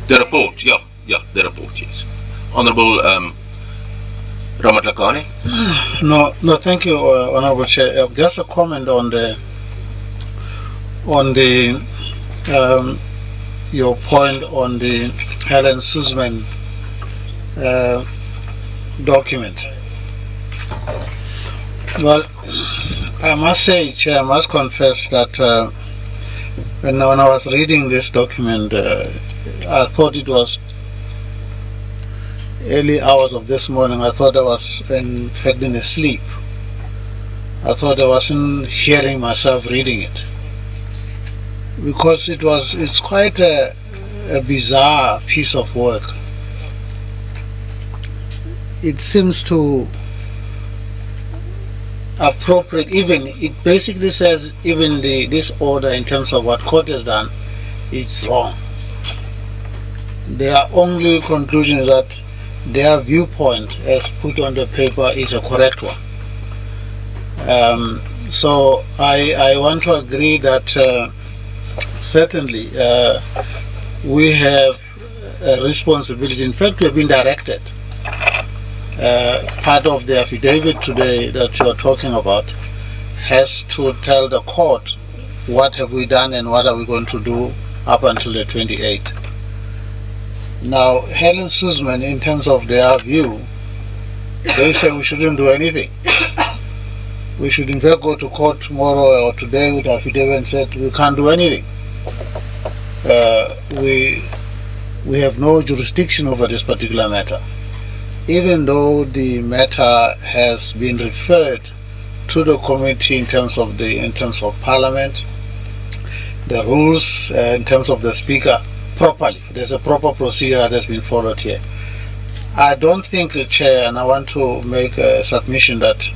report, the report, yes. Honourable Ramatlakane? No, thank you, Honourable Chair. Just a comment on your point on the Helen Suzman document. Well, I must say, Chair, I must confess that when I was reading this document, I thought it was early hours of this morning. I thought I was in fact in a sleep. I thought I wasn't hearing myself reading it, because it's quite a bizarre piece of work. It seems to appropriate, even it basically says even this order in terms of what court has done is wrong. Their only conclusion is that their viewpoint as put on the paper is a correct one. So I want to agree that certainly we have a responsibility. In fact, we have been directed. Part of the affidavit today that you are talking about has to tell the court what have we done and what are we going to do up until the 28th. Now, Helen Suzman, in terms of their view, they say we shouldn't do anything. We should in fact go to court tomorrow or today with affidavit and said we can't do anything. We have no jurisdiction over this particular matter, even though the matter has been referred to the committee in terms of Parliament, the rules in terms of the Speaker properly. There's a proper procedure that has been followed here. I don't think, Chair, and I want to make a submission that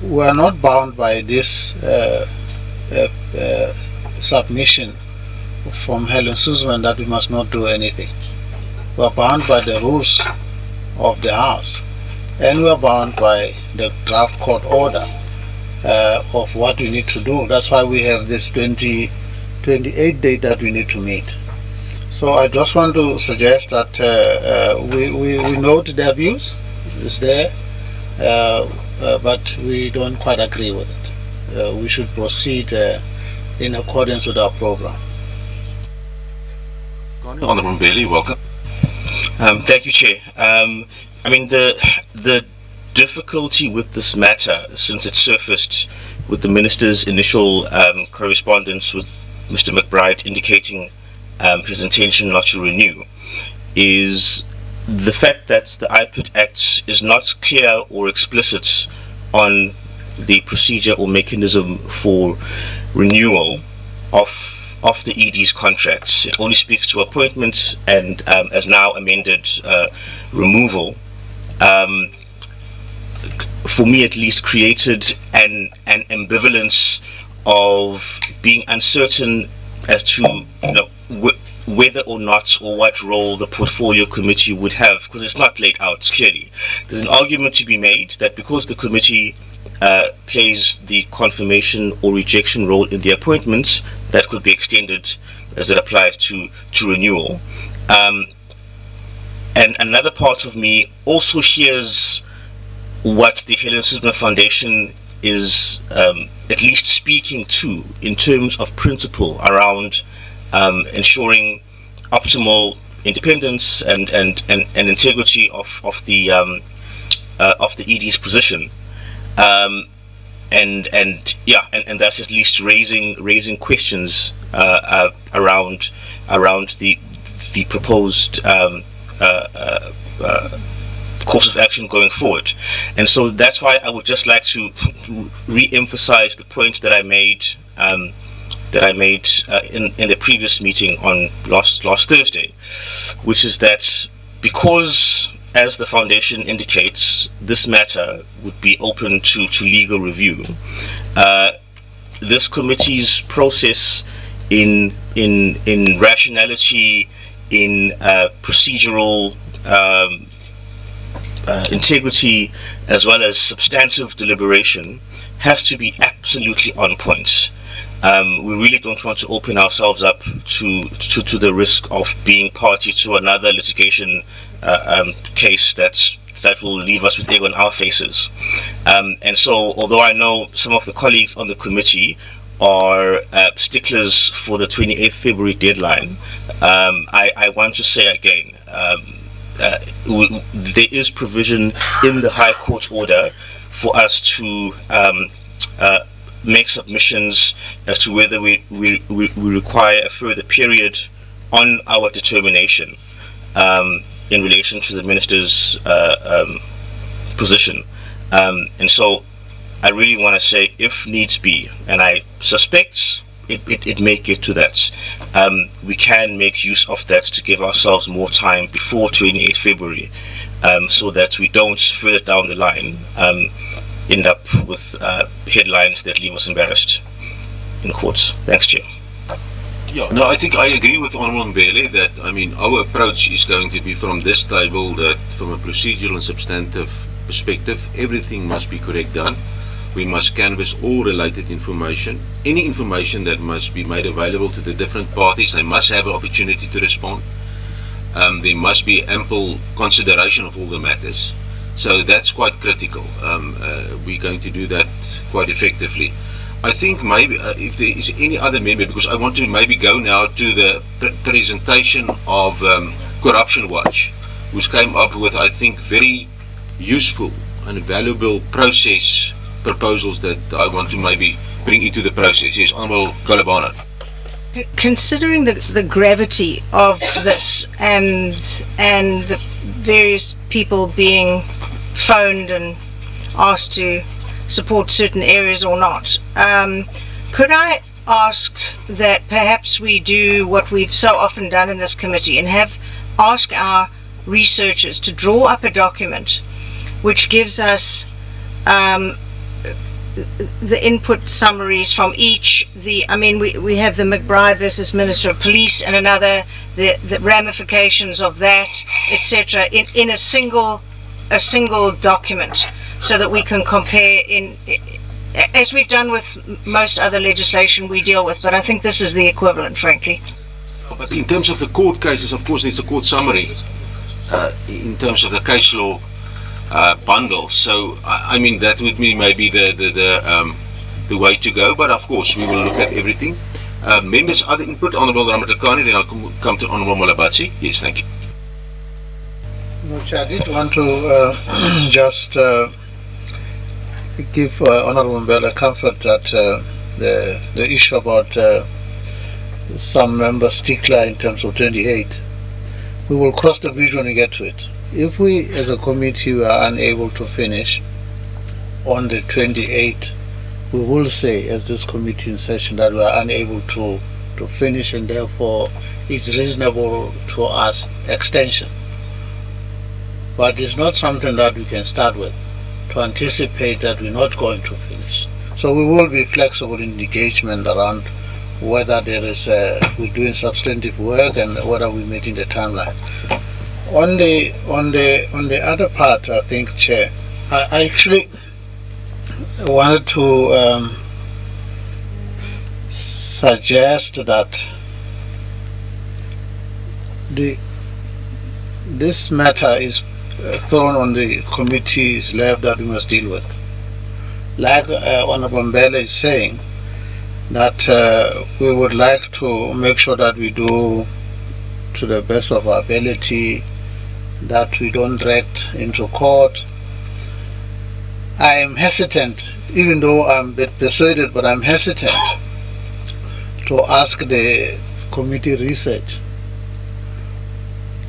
we are not bound by this submission from Helen Suzman that we must not do anything. We are bound by the rules of the House, and we are bound by the draft court order of what we need to do. That's why we have this 28 date that we need to meet. So I just want to suggest that we note their views, it's there, but we don't quite agree with it. We should proceed in accordance with our program. Honourable Mbele, welcome. Thank you, Chair. I mean, the difficulty with this matter, since it surfaced with the Minister's initial correspondence with Mr. McBride indicating his intention not to renew, is the fact that the IPID Act is not clear or explicit on the procedure or mechanism for renewal of the ED's contracts. It only speaks to appointments and, as now amended, removal. For me at least, created an ambivalence of being uncertain as to whether or not, or what role the portfolio committee would have, because it's not laid out clearly. There's an argument to be made that because the committee plays the confirmation or rejection role in the appointments, that could be extended as it applies to renewal. And another part of me also hears what the Helen Suzman Foundation is at least speaking to in terms of principle around ensuring optimal independence and integrity of the ED's position, and that's at least raising questions around the proposed course of action going forward. And so that's why I would just like to re-emphasize the point that I made in the previous meeting on last Thursday, which is that because, as the foundation indicates, this matter would be open to legal review, this committee's process in rationality, in procedural integrity, as well as substantive deliberation, has to be absolutely on point. We really don't want to open ourselves up to the risk of being party to another litigation case that will leave us with egg on our faces. And so, although I know some of the colleagues on the committee are sticklers for the 28th February deadline, I want to say again, there is provision in the High Court order for us to make submissions as to whether we require a further period on our determination in relation to the Minister's position. And so I really want to say, if needs be, and I suspect it may get to that, we can make use of that to give ourselves more time before 28th February, so that we don't further down the line end up with headlines that leave us embarrassed in courts. Thanks, Chair. Yeah, no, I think I agree with Honourable Mbele that, I mean, our approach is going to be from this table that from a procedural and substantive perspective, everything must be correct done. We must canvass all related information. Any information that must be made available to the different parties, they must have an opportunity to respond. There must be ample consideration of all the matters. So that's quite critical. We're going to do that quite effectively. I think maybe if there is any other member, because I want to maybe go now to the presentation of Corruption Watch, which came up with, I think, very useful and valuable process proposals that I want to maybe bring into the process. Yes, Honourable Kalabana. Considering the gravity of this and the various people being phoned and asked to support certain areas or not, could I ask that perhaps we do what we've so often done in this committee and ask our researchers to draw up a document which gives us the input summaries from each, I mean, we have the McBride versus Minister of Police and another, the ramifications of that, etc., in a single document, so that we can compare as we've done with most other legislation we deal with. But I think this is the equivalent, frankly. But in terms of the court cases, of course, there's a court summary in terms of the case law bundle. So I mean, that would be maybe the way to go. But of course, we will look at everything. Members, other input, Honourable Ramatakani, then I'll come to Honourable Malabatsi. Yes, thank you. I did want to just give Honourable Mbele comfort that the issue about some members stickler in terms of 28, we will cross the bridge when we get to it. If we as a committee are unable to finish, on the 28th, we will say as this committee in session that we are unable to finish, and therefore it's reasonable to ask extension. But it's not something that we can start with to anticipate that we're not going to finish. So we will be flexible in engagement around whether there is we're doing substantive work and whether we're meeting the timeline. On the other part, I think, Chair, I actually wanted to suggest that this matter is thrown on the committee's lap that we must deal with. Like Honorable Mbele is saying, that we would like to make sure that we do to the best of our ability, that we don't drag into court. I am hesitant, even though I'm a bit persuaded, but I'm hesitant to ask the committee research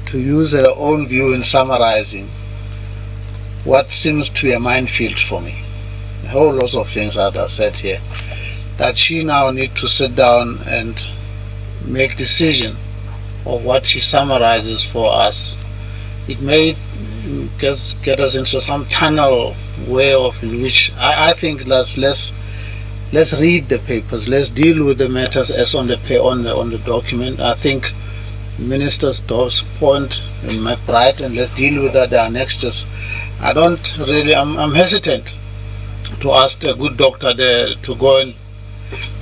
to use her own view in summarizing what seems to be a minefield for me. A whole lot of things that are said here, that she now needs to sit down and make decision of what she summarizes for us. It may just get us into some tunnel way of which I think let's read the papers, let's deal with the matters as on the document. I think Minister's point in McBride, and let's deal with the annexes. I don't really, I'm hesitant to ask the good doctor there to go and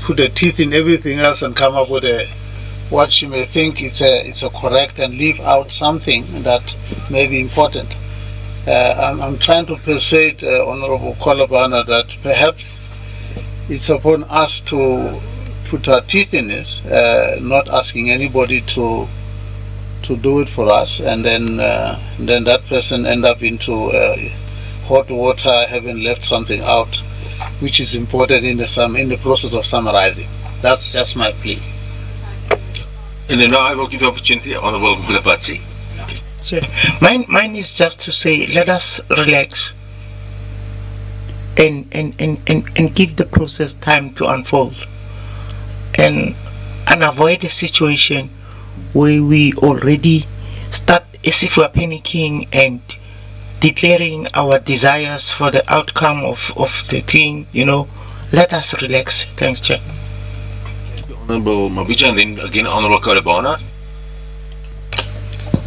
put the teeth in everything else and come up with what she may think it's a correct, and leave out something that may be important. I'm trying to persuade Honorable Kolobana that perhaps it's upon us to put our teeth in this, not asking anybody to do it for us, and then that person end up into hot water, having left something out which is important in the process of summarizing. That's just my plea. And then now I will give the opportunity to Honorable Mulapatsi. So mine is just to say, let us relax and give the process time to unfold, and avoid a situation where we already start as if we are panicking and declaring our desires for the outcome of the thing. Let us relax. Thanks, Chair. Honorable Mabija, and then again Honorable Kolobana.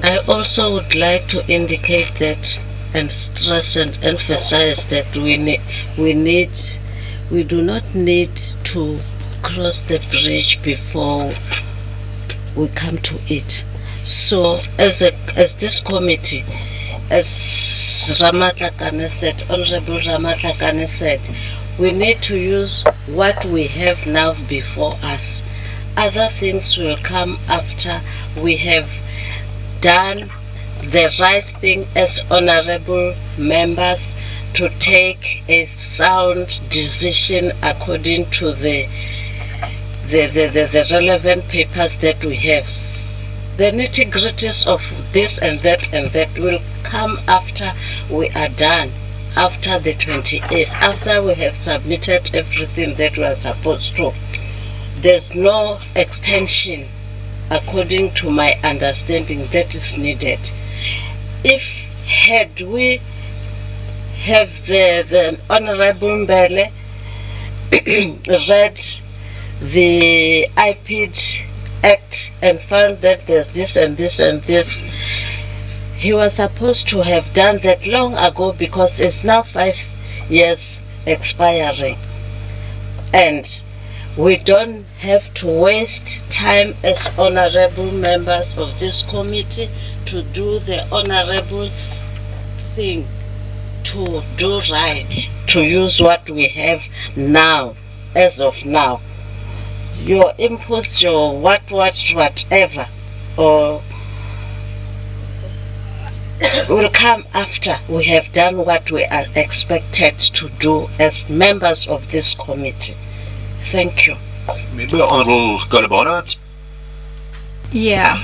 I also would like to indicate that and stress and emphasize that we do not need to cross the bridge before we come to it. So as this committee, as Ramatlakane said, Honorable Ramatlakane said, we need to use what we have now before us. Other things will come after we have done the right thing as honorable members, to take a sound decision according to the relevant papers that we have. The nitty-gritties of this and that will come after we are done, after the 28th, after we have submitted everything that we are supposed to. There's no extension, according to my understanding, that is needed. If had we have the Honorable Mbele read the IPID Act and found that there's this and this and this, he was supposed to have done that long ago, because it's now 5 years expiring, and we don't have to waste time as honorable members of this committee to do the honorable thing, to do right, to use what we have now, as of now. Your inputs, your whatever, or will come after we have done what we are expected to do as members of this committee. Thank you. Maybe Honorable Kolobana. Yeah,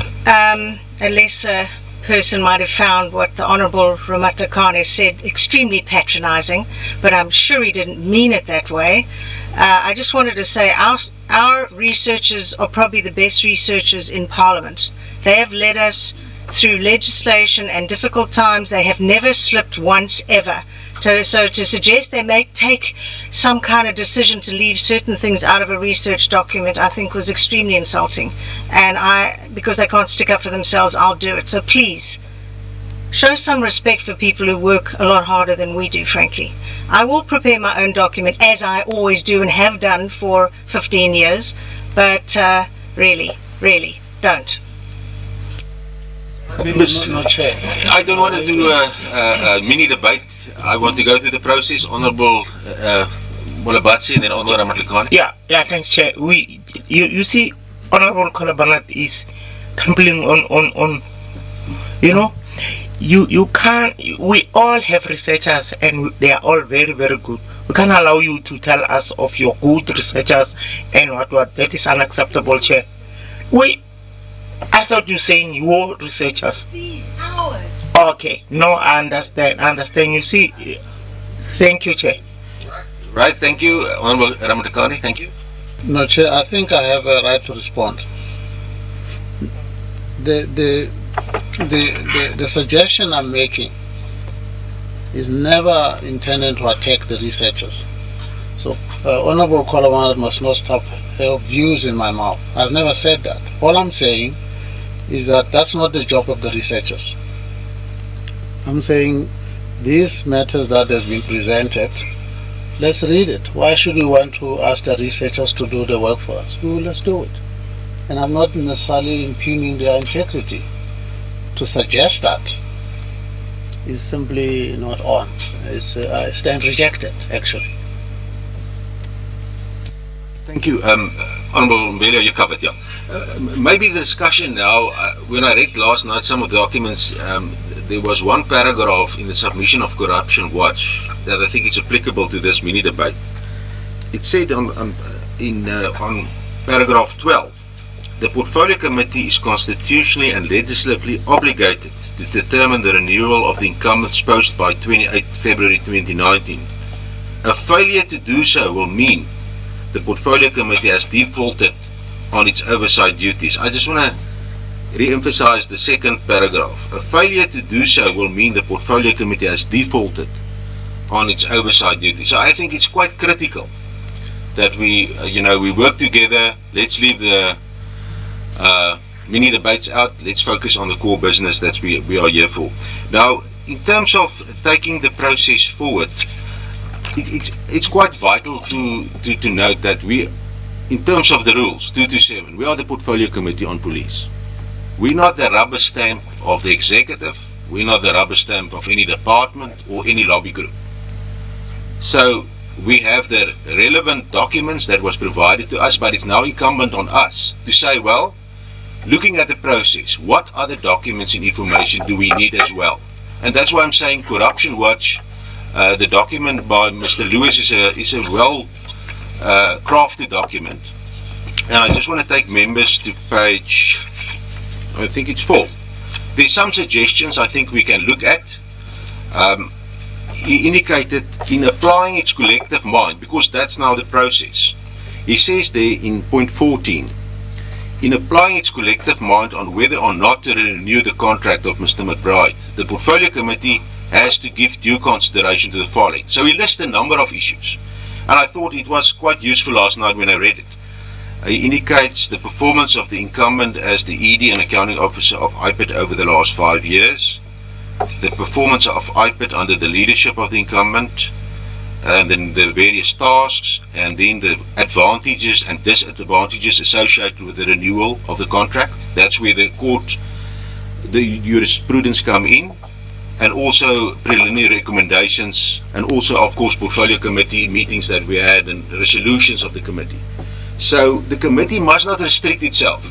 unless person might have found what the Honourable Ramatlakane said extremely patronising, but I'm sure he didn't mean it that way. I just wanted to say our researchers are probably the best researchers in Parliament. They have led us through legislation and difficult times. They have never slipped once ever. So to suggest they may take some kind of decision to leave certain things out of a research document, I think was extremely insulting. And because they can't stick up for themselves, I'll do it. So please, show some respect for people who work a lot harder than we do, frankly. I will prepare my own document, as I always do and have done for 15 years, but really, don't. No, Chair. I don't want to do a mini debate. I want to go through the process. Honourable Molabatsi and then Honourable Ramatlakane. Yeah, thanks, Chair. You see, Honourable Kalabanat is trampling on you know, you can't, we all have researchers and they are all very, very good. We can't allow you to tell us of your good researchers and what. That is unacceptable, Chair. I thought you were saying your researchers. These hours. Okay, no, I understand. You see, thank you, Chair. Right, thank you, Honourable Ramatlakane. Thank you. No, Chair, I think I have a right to respond. The suggestion I'm making is never intended to attack the researchers. So, Honourable Kalabanat must not stop her views in my mouth. I've never said that. All I'm saying is that that's not the job of the researchers. I'm saying these matters that has been presented, let's read it. Why should we want to ask the researchers to do the work for us? Let's do it. And I'm not necessarily impugning their integrity. To suggest that is simply not on. I stand rejected, actually. Thank you. Honourable Mbele, you covered, yeah. Maybe the discussion now, when I read last night some of the documents, there was one paragraph in the submission of Corruption Watch that I think is applicable to this mini debate. It said on paragraph 12, the Portfolio Committee is constitutionally and legislatively obligated to determine the renewal of the incumbents post by 28 February 2019. A failure to do so will mean the Portfolio Committee has defaulted on its oversight duties. I just want to re-emphasize the second paragraph. A failure to do so will mean the Portfolio Committee has defaulted on its oversight duties. So I think it's quite critical that we work together. Let's leave the mini debates out. Let's focus on the core business that we are here for. Now, in terms of taking the process forward, it's quite vital to note that we, in terms of the rules 227, we are the Portfolio Committee on Police. We're not the rubber stamp of the executive. We're not the rubber stamp of any department or any lobby group. So we have the relevant documents that was provided to us, but it's now incumbent on us to say, well, looking at the process, what other documents and information do we need as well? And that's why I'm saying Corruption Watch, the document by Mr. Lewis is a well crafted document. And I just want to take members to page, I think it's 4. There's some suggestions I think we can look at. He indicated in applying its collective mind, because that's now the process. He says there in point 14, in applying its collective mind on whether or not to renew the contract of Mr. McBride, the Portfolio Committee has to give due consideration to the following. So he lists a number of issues, and I thought it was quite useful last night when I read it. He indicates the performance of the incumbent as the ED and accounting officer of IPID over the last 5 years, the performance of IPID under the leadership of the incumbent, and then the various tasks, and then the advantages and disadvantages associated with the renewal of the contract. That's where the court, the jurisprudence come in, and also preliminary recommendations, and also of course Portfolio Committee meetings that we had and resolutions of the committee. So the committee must not restrict itself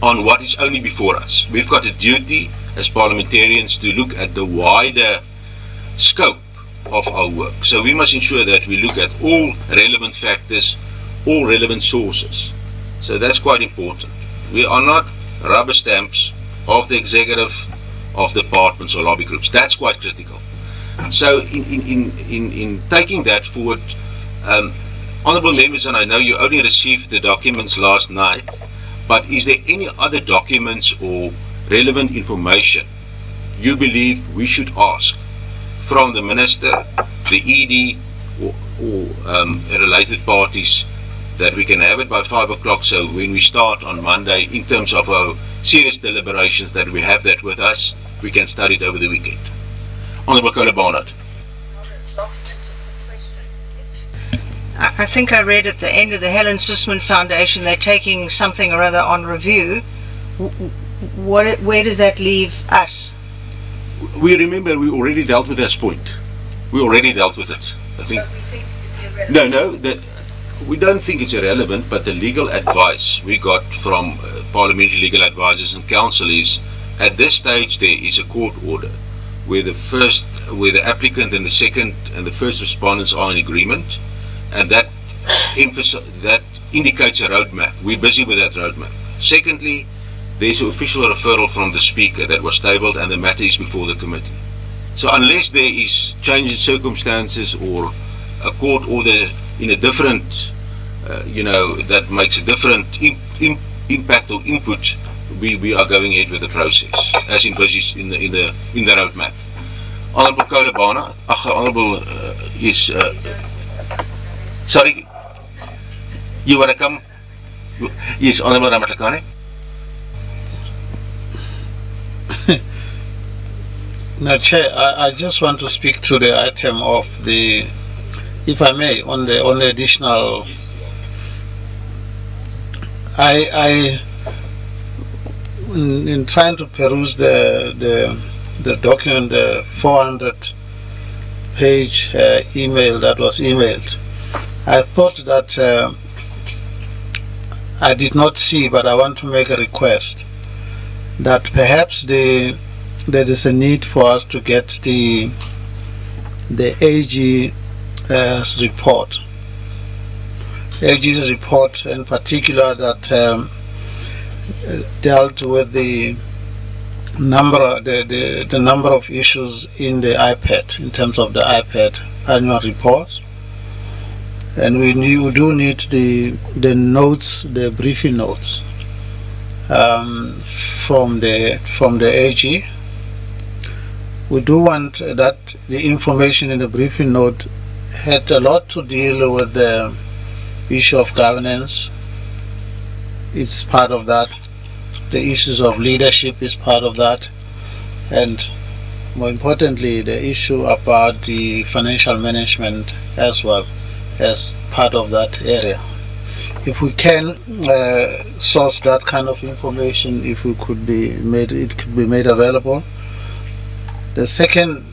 on what is only before us. We've got a duty as parliamentarians to look at the wider scope of our work. So we must ensure that we look at all relevant factors, all relevant sources. So that's quite important. We are not rubber stamps of the executive, of departments or lobby groups. That's quite critical. So in taking that forward, honourable members, and I know you only received the documents last night, but is there any other documents or relevant information you believe we should ask from the Minister, the ED, or related parties, that we can have it by 5 o'clock, so when we start on Monday, in terms of our serious deliberations, that we have that with us, we can study it over the weekend. Honourable Cole Barnard. I think I read at the end of the Helen Sisman Foundation, they're taking something or other on review. Where does that leave us? We remember we already dealt with this point. We already dealt with it. I think. But we think it's irrelevant. We don't think it's irrelevant, but the legal advice we got from parliamentary legal advisors and counsel is, at this stage there is a court order where the applicant and the second and the first respondents are in agreement, and that indicates a roadmap. We're busy with that roadmap. Secondly, there's an official referral from the Speaker that was tabled, and the matter is before the committee. So unless there is change in circumstances or a court order in a different, that makes a different impact or input, we are going ahead with the process as envisaged in the roadmap. Honourable Cole Barnard, Honourable sorry, you want to come? Yes, Honourable Ramatlakane. Now, Chair, I just want to speak to the item of the, if I may, on the additional. In trying to peruse the document, the 400-page email that was emailed, I thought that I did not see, but I want to make a request that perhaps there is a need for us to get the AG's report. AG's report in particular that dealt with the number of issues in the IPID, in terms of the IPID annual reports, and we do need the notes, the briefing notes from the AG. We do want that the information in the briefing note had a lot to deal with the issue of governance. It's part of that. The issues of leadership is part of that, and more importantly, the issue about the financial management as well as part of that area. If we can source that kind of information, if it could be made available. The second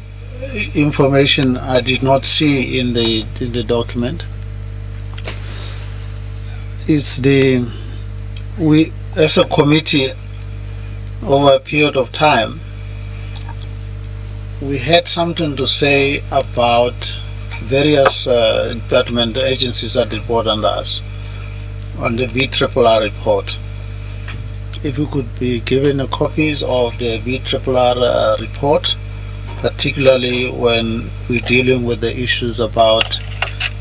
information I did not see in the document is we as a committee over a period of time we had something to say about various department agencies that report under us on the BRRR report. If we could be given copies of the BRRR report, particularly when we're dealing with the issues about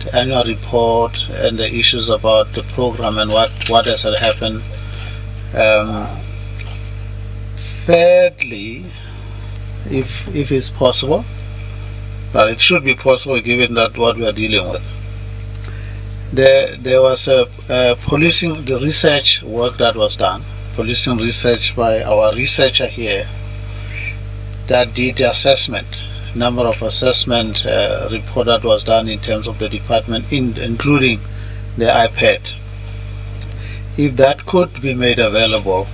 the annual report and the issues about the program and what has happened. Thirdly, if it's possible, but it should be possible given that what we are dealing with, there was a policing, the research work that was done, policing research by our researcher here, that did the assessment, number of assessment report that was done in terms of the department, including the IPID. If that could be made available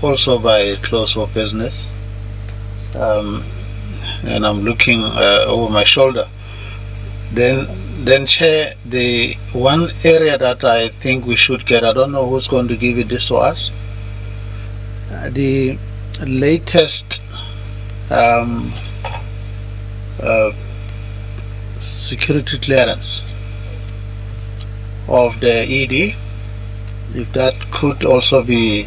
also by close of business, and I'm looking over my shoulder, then Chair, the one area that I think we should get, I don't know who's going to give this to us, the latest security clearance of the ED, if that could also be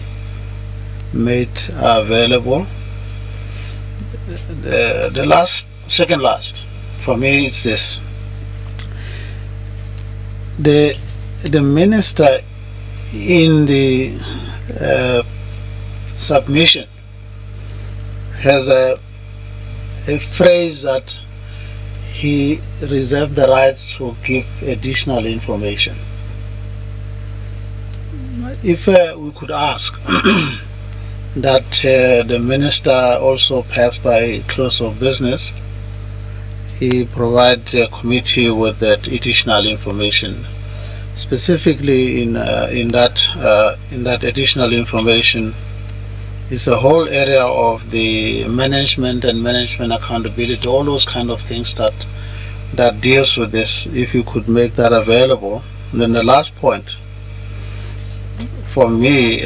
made available. The second last for me is this: the minister in the submission has a phrase that he reserved the right to give additional information. If we could ask that the minister also, perhaps by close of business, he provide the committee with that additional information. Specifically in that additional information is a whole area of the management and management accountability, all those kind of things that deals with this. If you could make that available. And then the last point for me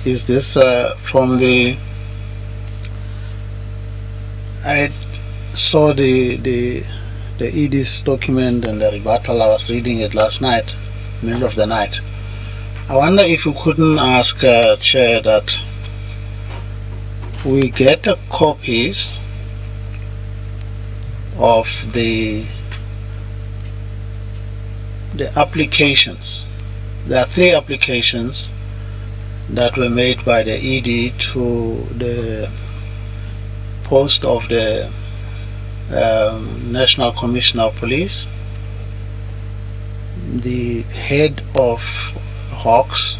is this: I saw the ED's document and the rebuttal. I was reading it last night, middle of the night. I wonder if you couldn't ask Chair that we get copies of the applications. There are 3 applications that were made by the ED to the post of the National Commissioner of Police, the head of Hawks,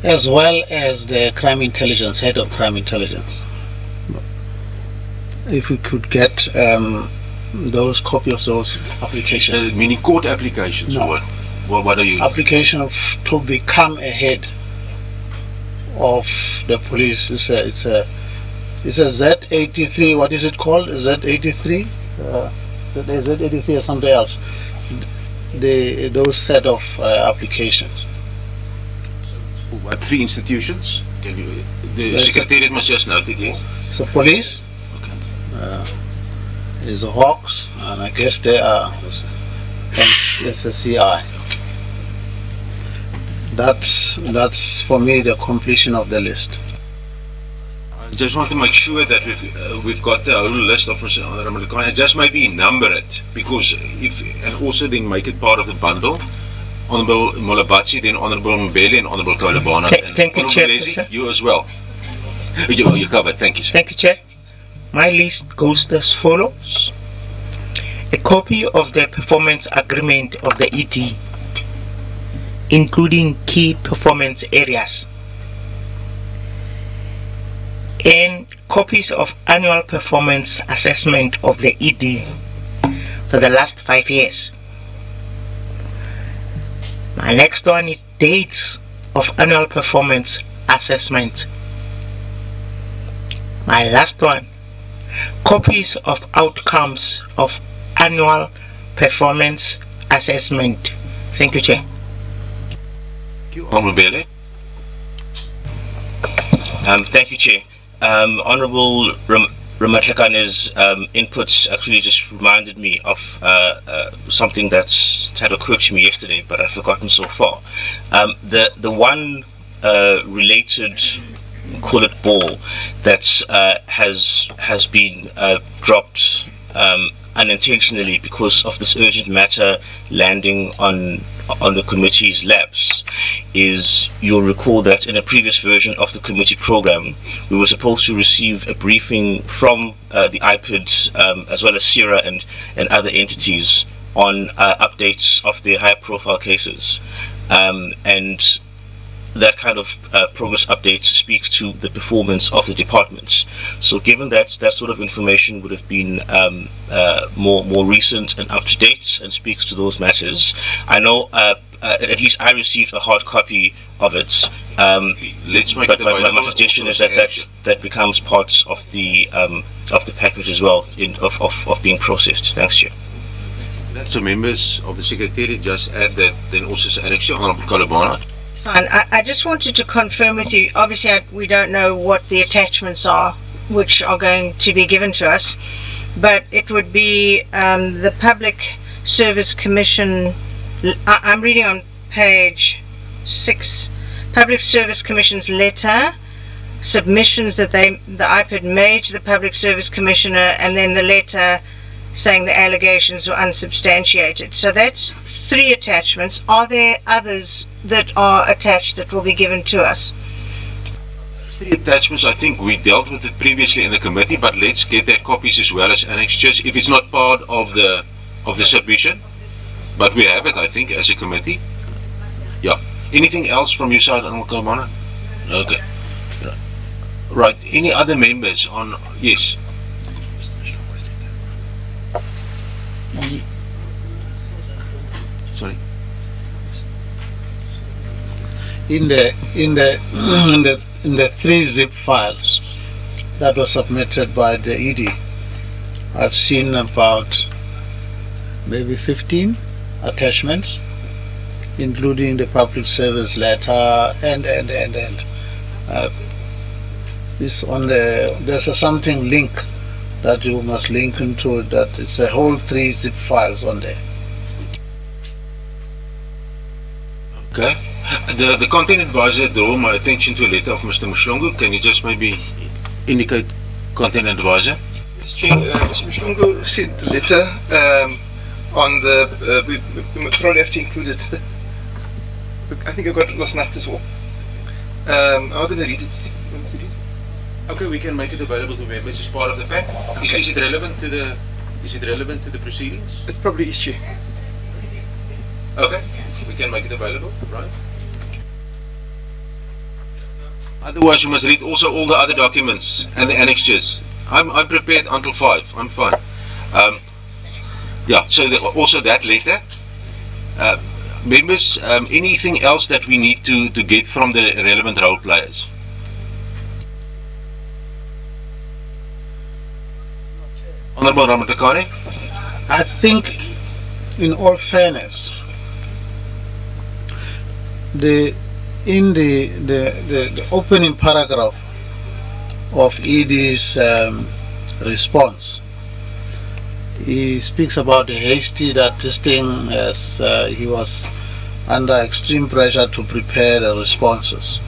as well as the crime intelligence, head of crime intelligence. If we could get those copy of those applications. Meaning court applications? No. Or what are you? Application to become a head of the police. It's a Z83. What is it called? Z83? Z83 or something else. Those set of applications. What 3 institutions? Can you? The Secretariat must just note it. Yes. So police. Okay. Is the Hawks, and I guess they are SSCI. That's for me the completion of the list. I just want to make sure that we've got the whole list of and just maybe number it, because and also then make it part of the bundle. Honourable Molabatsi, then Honourable Mbele, and Honourable Kolobana. Thank you, Chair. You as well. You covered. Thank you, sir. Thank you, Chair. My list goes as follows: a copy of the performance agreement of the ED, including key performance areas, and copies of annual performance assessment of the ED for the last 5 years. My next one is dates of annual performance assessment. My last one, copies of outcomes of annual performance assessment. Thank you, Chair. Thank you, Honourable Mbele. Thank you, Chair. Honourable Ramatlakane's inputs actually just reminded me of something that's had occurred to me yesterday, but I've forgotten so far. The one related, call it ball, that has been dropped unintentionally because of this urgent matter landing on the committee's laps is, you'll recall that in a previous version of the committee program we were supposed to receive a briefing from the IPID as well as SIRA and other entities on updates of their high profile cases, and that kind of progress updates speaks to the performance of the departments. So given that that sort of information would have been more recent and up to date and speaks to those matters, I know at least I received a hard copy of it. Let's make but it my suggestion is that becomes part of the package as well of being processed. Thanks, Chair. So members of the Secretariat just add that, then also annex Honourable Kolobana. Fine. I just wanted to confirm with you, obviously we don't know what the attachments are which are going to be given to us, but it would be the Public Service Commission. I'm reading on page 6, Public Service Commission's letter, submissions that the IPID made to the Public Service Commissioner, and then the letter saying the allegations were unsubstantiated. So that's 3 attachments. Are there others that are attached that will be given to us? 3 attachments, I think we dealt with it previously in the committee, but let's get their copies as well as annexures if it's not part of the submission. But we have it, I think, as a committee. Yeah. Anything else from your side, Honourable Kalmana? Okay. Right. Any other members on? Yes. Sorry. In the 3 zip files that were submitted by the ED, I've seen about maybe 15 attachments, including the public service letter and this on the, there's a something link that you must link into that. It's a whole 3 zip files on there. Okay. The content advisor drew my attention to a letter of Mr. Mshlongo. Can you just maybe indicate content advisor? Yes, Chair, Mr. Mshlongo sent the letter on the, we probably have to include it. I think I got it last night as well. I'm not going to read it. Okay, we can make it available to members as part of the pack. Okay. Is it relevant to the proceedings? It probably is, Chair. Okay, we can make it available, right? Otherwise, we must read also all the other documents and the annexures. I'm prepared until 5. I'm fine. Yeah. So also that letter. Members, anything else that we need to get from the relevant role players? Honourable Ramatlakane? I think, in all fairness, in the opening paragraph of ED's response, he speaks about the hasty that this thing, as he was under extreme pressure to prepare the responses.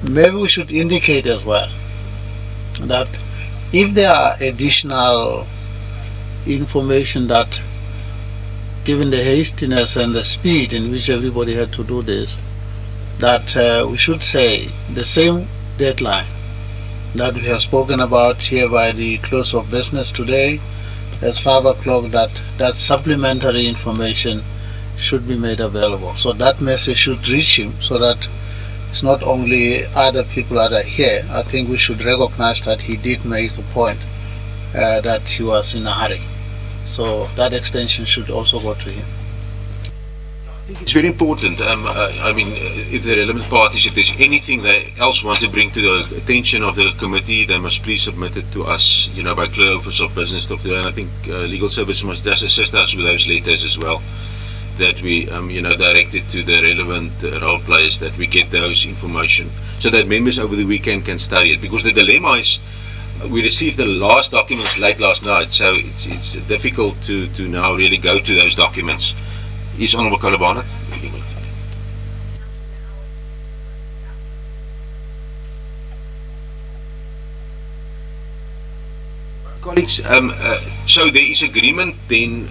Maybe we should indicate as well that if there are additional information that, given the hastiness and the speed in which everybody had to do this, that we should say the same deadline that we have spoken about here by the close of business today, as 5 o'clock, that supplementary information should be made available. So that message should reach him, so that it's not only other people that are here. I think we should recognize that he did make a point that he was in a hurry. So that extension should also go to him. I think it's very important. I mean, if the relevant parties, if there's anything they else want to bring to the attention of the committee, they must please submit it to us, you know, by close of business of the day. And I think legal service must just assist us with those letters as well, that we, you know, direct it to the relevant role players, that we get those information, so that members over the weekend can study it. Because the dilemma is, we received the last documents late last night, so it's difficult to now really go to those documents. Is Honourable Kalabana? Colleagues, so there is agreement then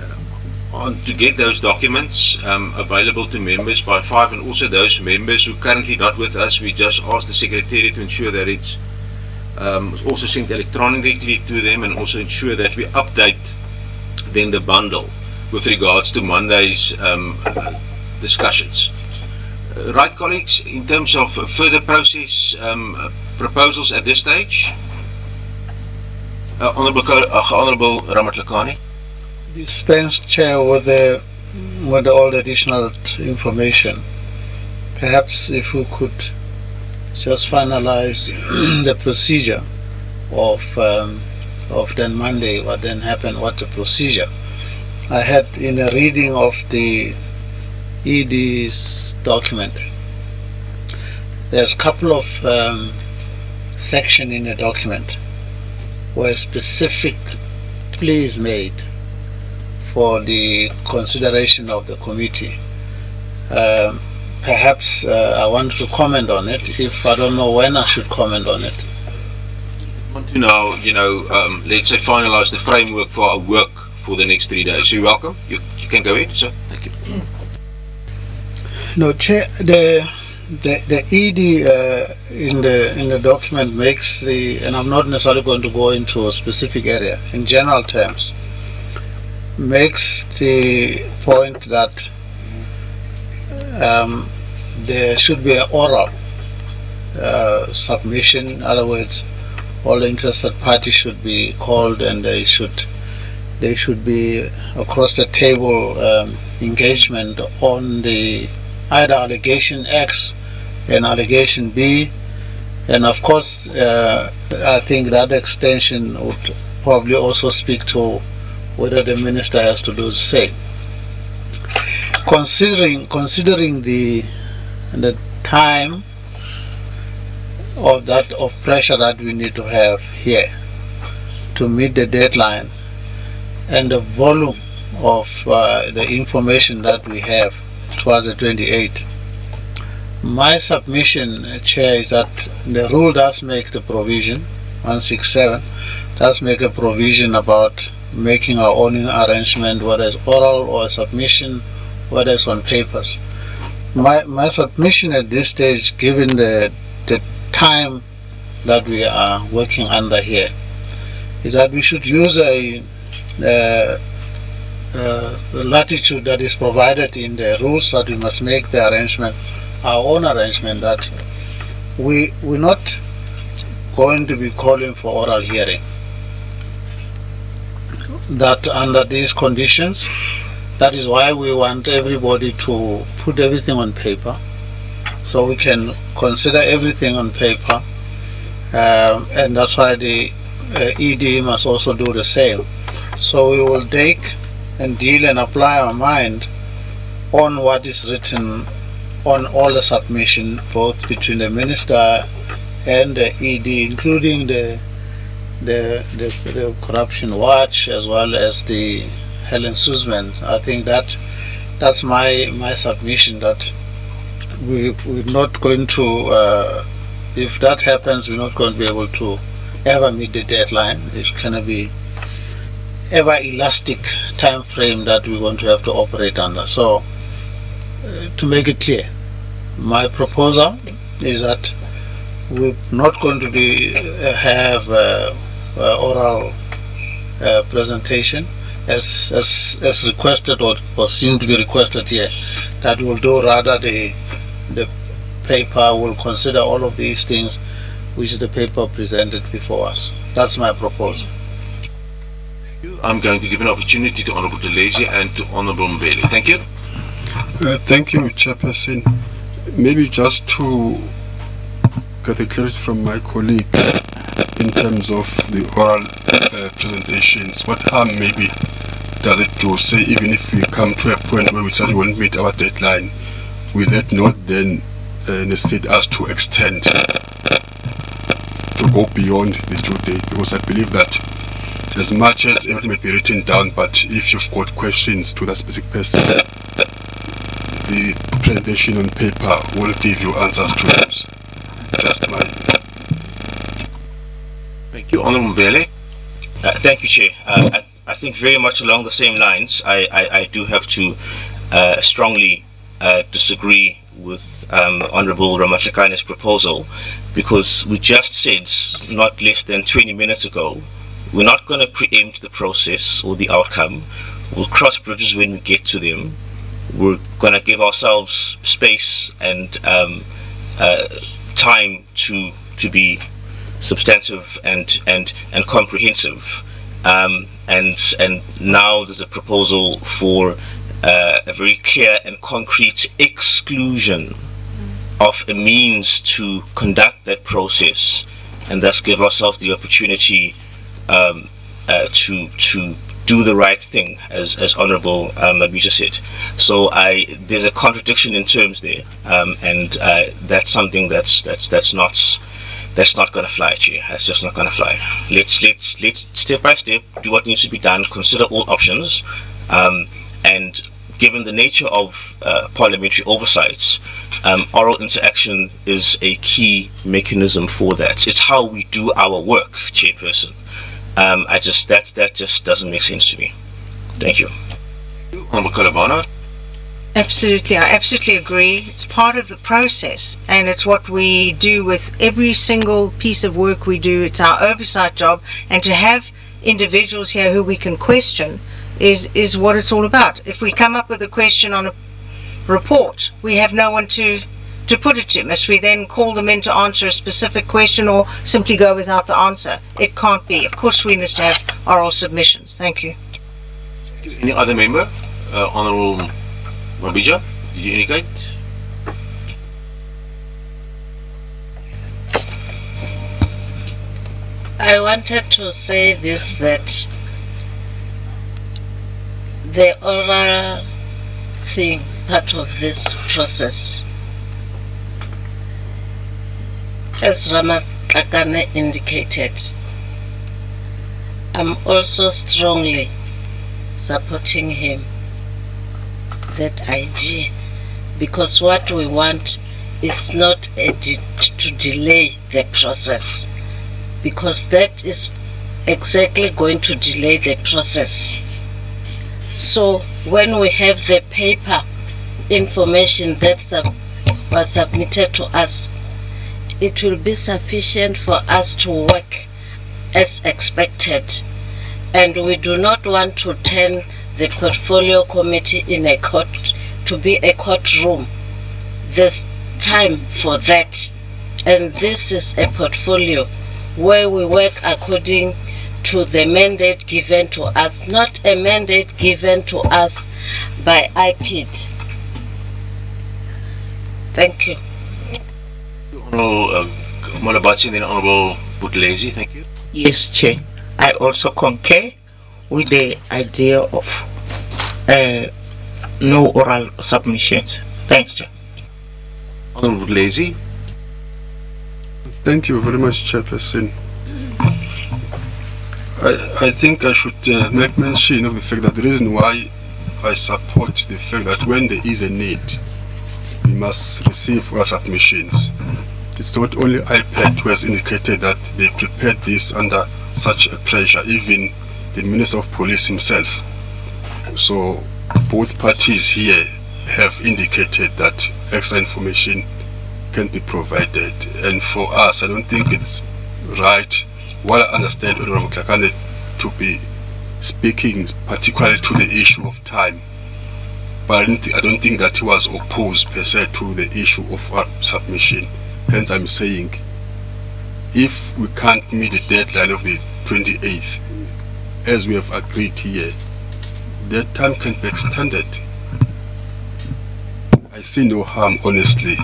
on to get those documents available to members by 5, and also those members who are currently not with us, we just ask the Secretary to ensure that it's also sent electronically to them, and also ensure that we update then the bundle with regards to Monday's discussions. Right, colleagues, in terms of further process proposals at this stage, Honourable Ramatlakane. Dispense, Chair, with all the additional information. Perhaps if we could just finalize the procedure of then Monday, what then happened, what the procedure. I had, in a reading of the ED's document, there's a couple of sections in the document where specific plea is made for the consideration of the committee. perhaps I want to comment on it, if I don't know when I should comment on it. I want to now, let's say finalize the framework for our work for the next 3 days. So you're welcome. You can go ahead, sir. Thank you. No, Chair, the ED in the document makes and I'm not necessarily going to go into a specific area, in general terms, makes the point that there should be an oral submission. In other words, all interested parties should be called, and they should be across the table engagement on the either allegation X and allegation B, and of course I think that extension would probably also speak to whether the minister has to do the same. Considering the time of pressure that we need to have here to meet the deadline, and the volume of the information that we have towards the 28th, my submission, Chair, is that the rule does make the provision, 167, does make a provision about making our own arrangement, whether it's oral or submission, whether it's on papers. My submission at this stage, given the time that we are working under here, is that we should use the latitude that is provided in the rules, that we must make the arrangement, our own arrangement, that we're not going to be calling for oral hearing. That under these conditions, that is why we want everybody to put everything on paper, so we can consider everything on paper, and that's why the ED must also do the same. So we will take and deal and apply our mind on what is written on all the submission, both between the minister and the ED, including the Corruption Watch as well as the Helen Suzman. I think that's my submission, that we're not going to, if that happens, we're not going to be able to ever meet the deadline. It's going to be ever elastic time frame that we're going to have to operate under. So to make it clear, my proposal is that we're not going to be have oral presentation as requested or seem to be requested here. That will do rather the paper will consider all of these things, which is the paper presented before us. That's my proposal. I'm going to give an opportunity to Honourable Delezi and to Honourable Mbele. Thank you. Thank you, Chairperson. Maybe just to get a clarity from my colleague in terms of the oral presentations, what harm maybe does it do? Say, even if we come to a point where we certainly won't meet our deadline, will that not then necessitate us to extend, to go beyond the due date? Because I believe that as much as everything may be written down, but if you've got questions to that specific person, the presentation on paper will give you answers to those. Just my... Thank you. Honourable Mbele. Thank you, Chair. I think very much along the same lines, I do have to strongly disagree with Honourable Ramatlakani's proposal, because we just said not less than 20 minutes ago, we're not going to preempt the process or the outcome. We'll cross bridges when we get to them. We're going to give ourselves space and time to be substantive and comprehensive. And now there's a proposal for a very clear and concrete exclusion of a means to conduct that process, and thus give ourselves the opportunity to do the right thing, as Honourable Mabija said. So there's a contradiction in terms there, and that's something that's not going to fly, Chair. That's just not going to fly. Let's step by step do what needs to be done, consider all options, and given the nature of parliamentary oversights, oral interaction is a key mechanism for that. It's how we do our work, Chairperson. That just doesn't make sense to me. Thank you. Honourable Kalabana. Absolutely, I absolutely agree. It's part of the process, and it's what we do with every single piece of work we do. It's our oversight job, and to have individuals here who we can question is what it's all about. If we come up with a question on a report, we have no one to put it to. Must we then call them in to answer a specific question, or simply go without the answer? It can't be. Of course we must have oral submissions. Thank you. Any other member? Honourable Mabija, did you indicate? I wanted to say this, that the oral thing, part of this process, as Ramakakane indicated, I'm also strongly supporting him, that idea, because what we want is not to delay the process, because that is exactly going to delay the process. So when we have the paper information that was submitted to us, it will be sufficient for us to work as expected, and we do not want to turn the portfolio committee in a court to be a courtroom. There's time for that, and this is a portfolio where we work according to the mandate given to us, not a mandate given to us by IPID. Thank you. Honourable Malabatsi and then Honourable Buthelezi, thank you. Yes, Chair. I also concur with the idea of no oral submissions. Thanks, Chair. Honourable Buthelezi. Thank you very much, Chairperson. I think I should make mention of the fact that the reason why I support the fact that when there is a need, we must receive oral submissions. It's not only IPID who has indicated that they prepared this under such a pressure, even the Minister of Police himself. So both parties here have indicated that extra information can be provided, and for us I don't think it's right, while I understand Honourable Klakane to be speaking particularly to the issue of time, but I don't think that he was opposed per se to the issue of our submission. Hence I'm saying, if we can't meet the deadline of the 28th as we have agreed here, that time can be extended. I see no harm, honestly,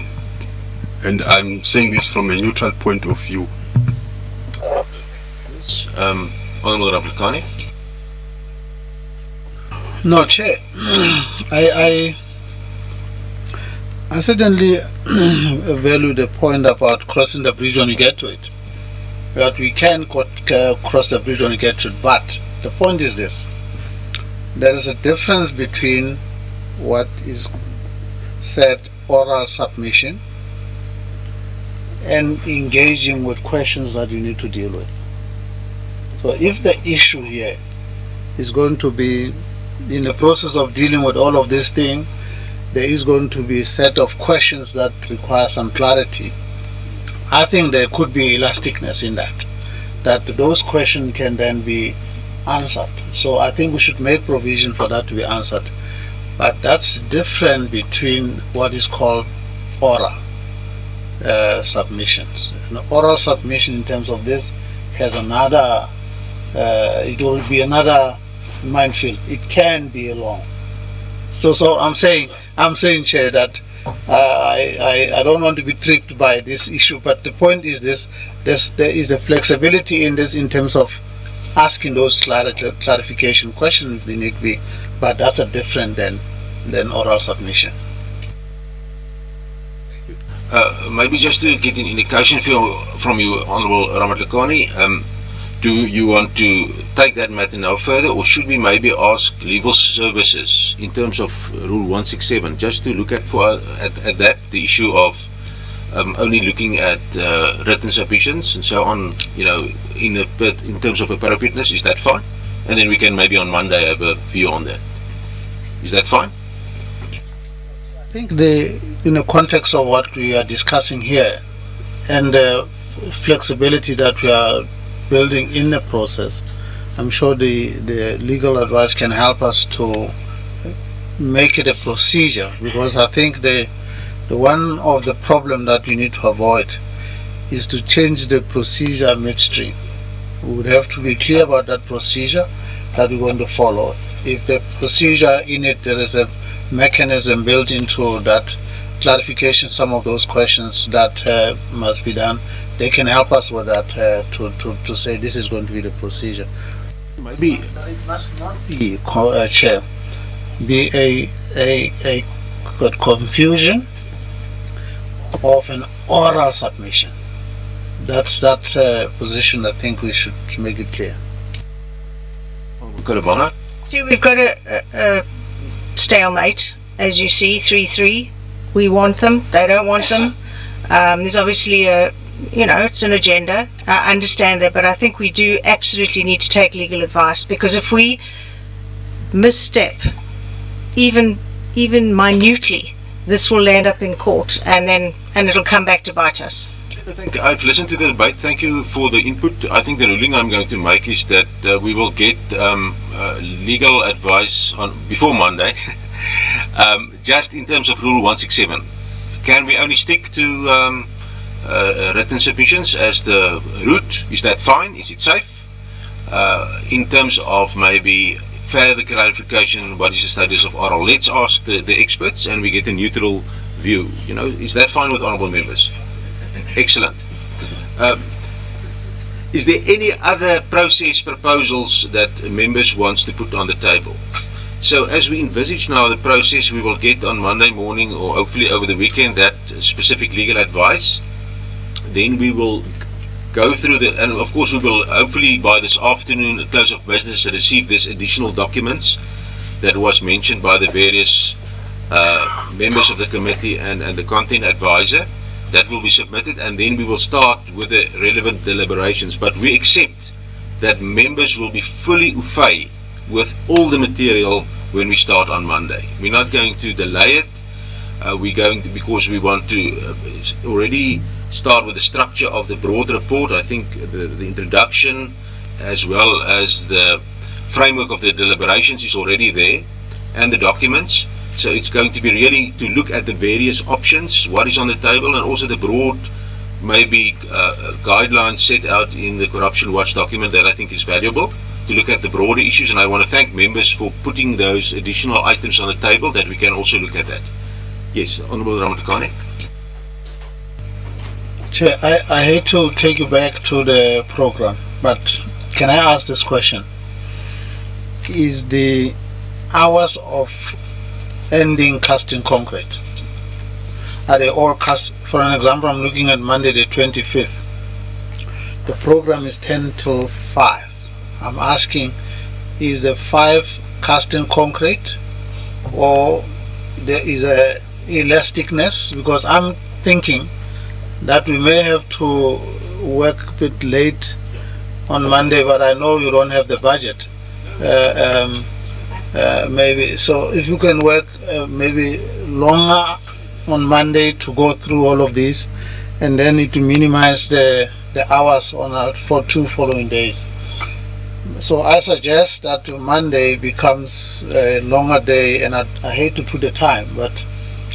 and I'm saying this from a neutral point of view. Honourable Rablikani. No, Chair. I certainly value the point about crossing the bridge when you get to it. That we can cross the bridge when you get to it. But the point is this: there is a difference between what is said oral submission and engaging with questions that you need to deal with. So if the issue here is going to be in the process of dealing with all of this thing, there is going to be a set of questions that require some clarity. I think there could be elasticness in that those questions can then be answered. So I think we should make provision for that to be answered. But that's different between what is called oral submissions. An oral submission in terms of this has another, it will be another minefield. It can be long. So I'm saying, Chair, that I don't want to be tricked by this issue, but the point is this: there is a flexibility in this in terms of asking those clarification questions if they need be, but that's a different than oral submission. Maybe just to get an indication from you, Honourable Ramadlakani, do you want to take that matter now further, or should we maybe ask legal services in terms of Rule 167 just to look at that, the issue of only looking at written submissions and so on, you know, in terms of appropriateness? Is that fine? And then we can maybe on Monday have a view on that. Is that fine? I think in the context of what we are discussing here and the flexibility that we are building in the process, I'm sure the legal advice can help us to make it a procedure, because I think the one of the problem that we need to avoid is to change the procedure midstream. We would have to be clear about that procedure that we're going to follow. If the procedure in it, there is a mechanism built into that clarification, some of those questions that must be done, they can help us with that to say this is going to be the procedure. Maybe it must not be Chair, be a confusion of an oral submission. That's that position. I think we should make it clear. We've got a stalemate, as you see, 3-3. We want them, they don't want them. There's obviously a, you know, it's an agenda. I understand that, but I think we do absolutely need to take legal advice, because if we misstep, even minutely, this will land up in court, and it'll come back to bite us. I think I've listened to the debate. Thank you for the input. I think the ruling I'm going to make is that we will get legal advice before Monday. Just in terms of Rule 167, can we only stick to written submissions as the route? Is that fine? Is it safe? In terms of maybe further clarification, what is the status of oral? Let's ask the experts and we get a neutral view. You know, is that fine with honourable members? Excellent. Is there any other process proposals that members want to put on the table? So as we envisage now the process, we will get on Monday morning or hopefully over the weekend that specific legal advice. Then we will go through and of course we will hopefully by this afternoon at close of business receive this additional documents that was mentioned by the various members of the committee and the content advisor. That will be submitted, and then we will start with the relevant deliberations. But we accept that members will be fully au fait with all the material when we start on Monday. We're not going to delay it. We're going to, because we want to already start with the structure of the broad report. I think the introduction as well as the framework of the deliberations is already there, and the documents. So it's going to be really to look at the various options, what is on the table, and also the broad maybe guidelines set out in the Corruption Watch document that I think is valuable to look at the broader issues. And I want to thank members for putting those additional items on the table that we can also look at that. Yes, Honourable Ramatakane. Chair, I hate to take you back to the program, but can I ask this question? Is the hours of ending casting concrete, are they all cast? For an example, I'm looking at Monday the 25th. The program is 10 till 5. I'm asking, is the 5 casting concrete, or there is a elasticness? Because I'm thinking that we may have to work a bit late on Monday, but I know you don't have the budget. Maybe so if you can work maybe longer on Monday to go through all of these, and then it will minimize the hours on for 2 following days. So I suggest that Monday becomes a longer day, and I hate to put the time, but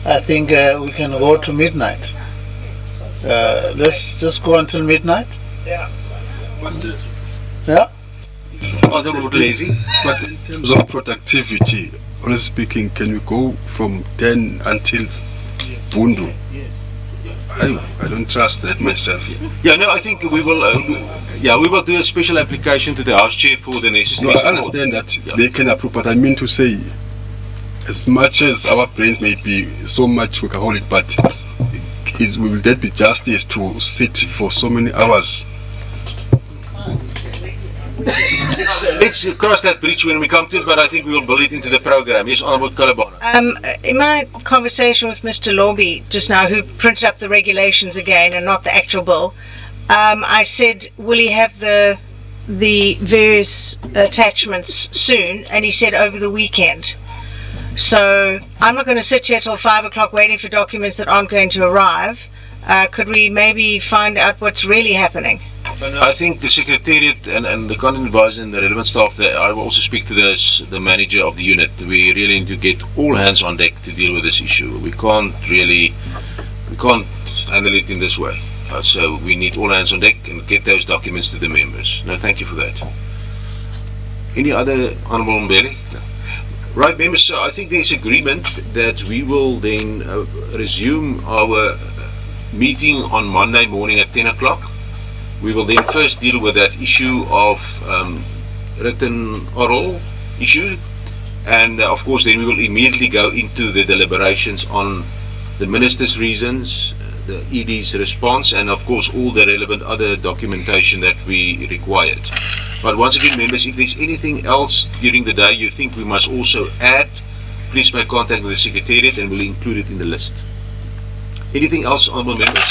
I think we can go to midnight. Let's just go until midnight. Yeah. Lazy. But in terms of productivity, honestly speaking, can we go from 10 until Bundu? Yes. I don't trust that myself. Yeah, no, I think we will. We will do a special application to the House Chair for the necessary. No, I understand that they can approve, but I mean to say, as much as our brains may be so much workaholic, but will that be justice to sit for so many hours? let's cross that bridge when we come to it, but I think we will build it into the program. Yes, Honourable Kalabana. In my conversation with Mr. Lobby just now, who printed up the regulations again and not the actual bill, I said, will he have the various attachments soon? And he said over the weekend. So I'm not going to sit here till 5 o'clock waiting for documents that aren't going to arrive. Could we maybe find out what's really happening? I think the Secretariat and the Content Advisor and the relevant staff there, I will also speak to the manager of the unit. We really need to get all hands on deck to deal with this issue. We can't handle it in this way. So we need all hands on deck and get those documents to the members. No, thank you for that. Any other Honourable Mbele? No. Right, members, so I think there's agreement that we will then resume our meeting on Monday morning at 10 o'clock. We will then first deal with that issue of written oral issue, and of course then we will immediately go into the deliberations on the Minister's reasons, the ED's response, and of course all the relevant other documentation that we required. But once again, members, if there's anything else during the day you think we must also add, please make contact with the Secretariat and we'll include it in the list. Anything else, honourable members?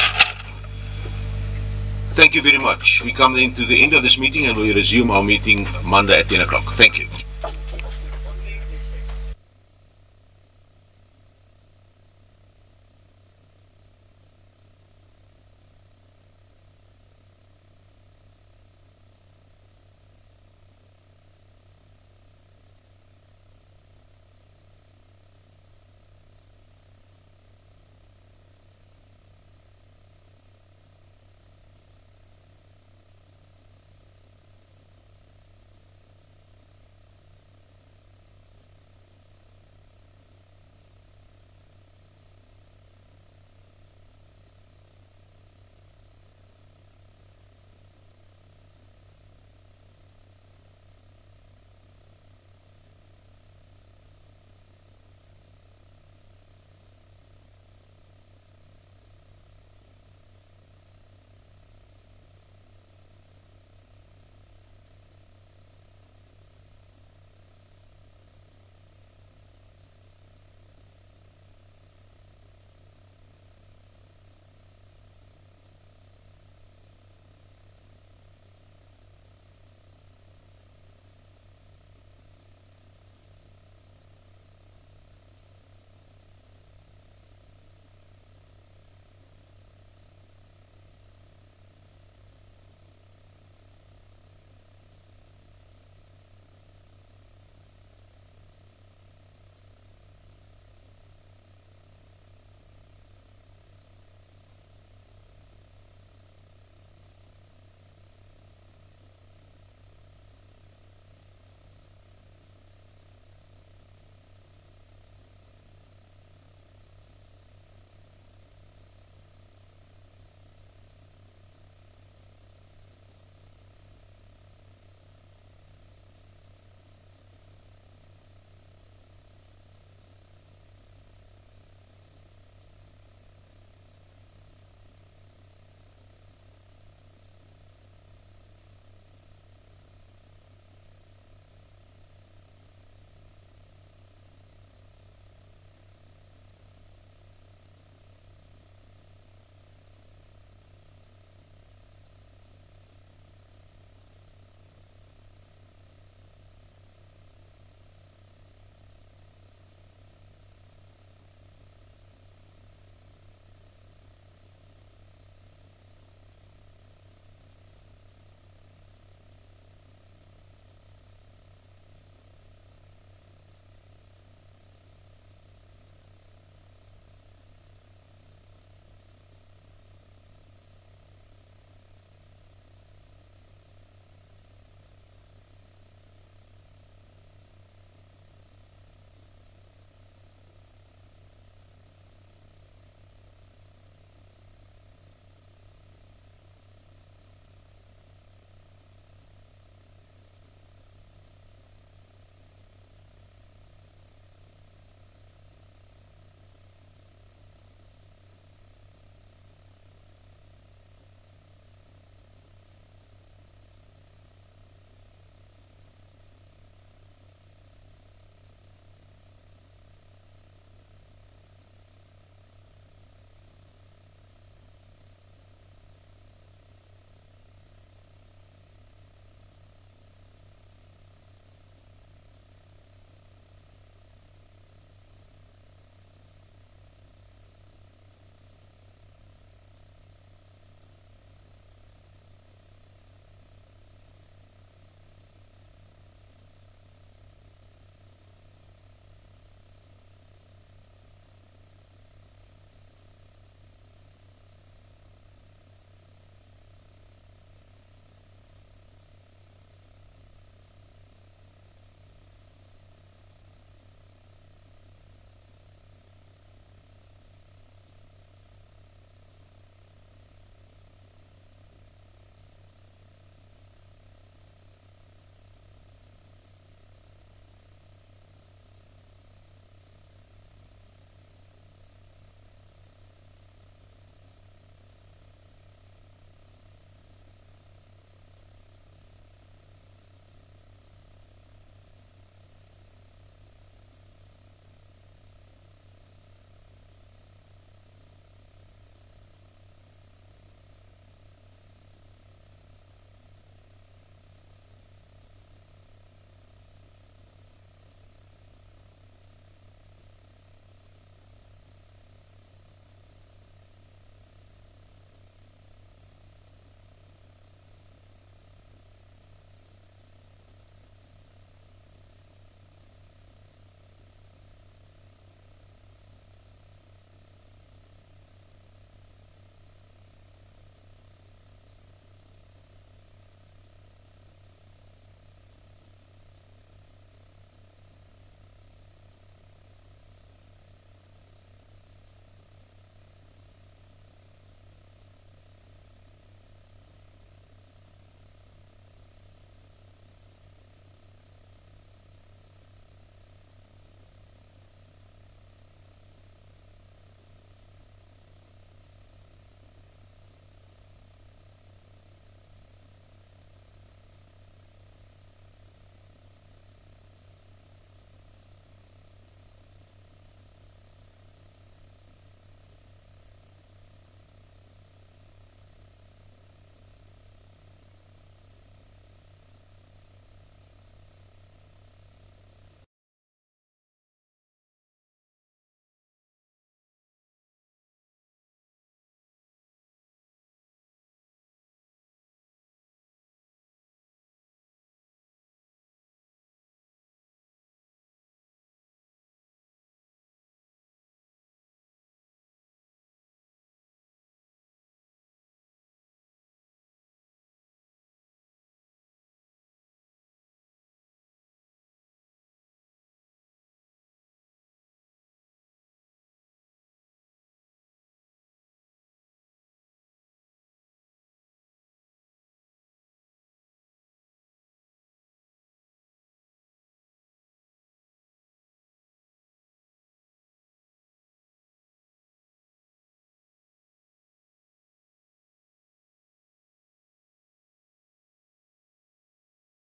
Thank you very much. We come then to the end of this meeting and we'll resume our meeting Monday at 10 o'clock. Thank you.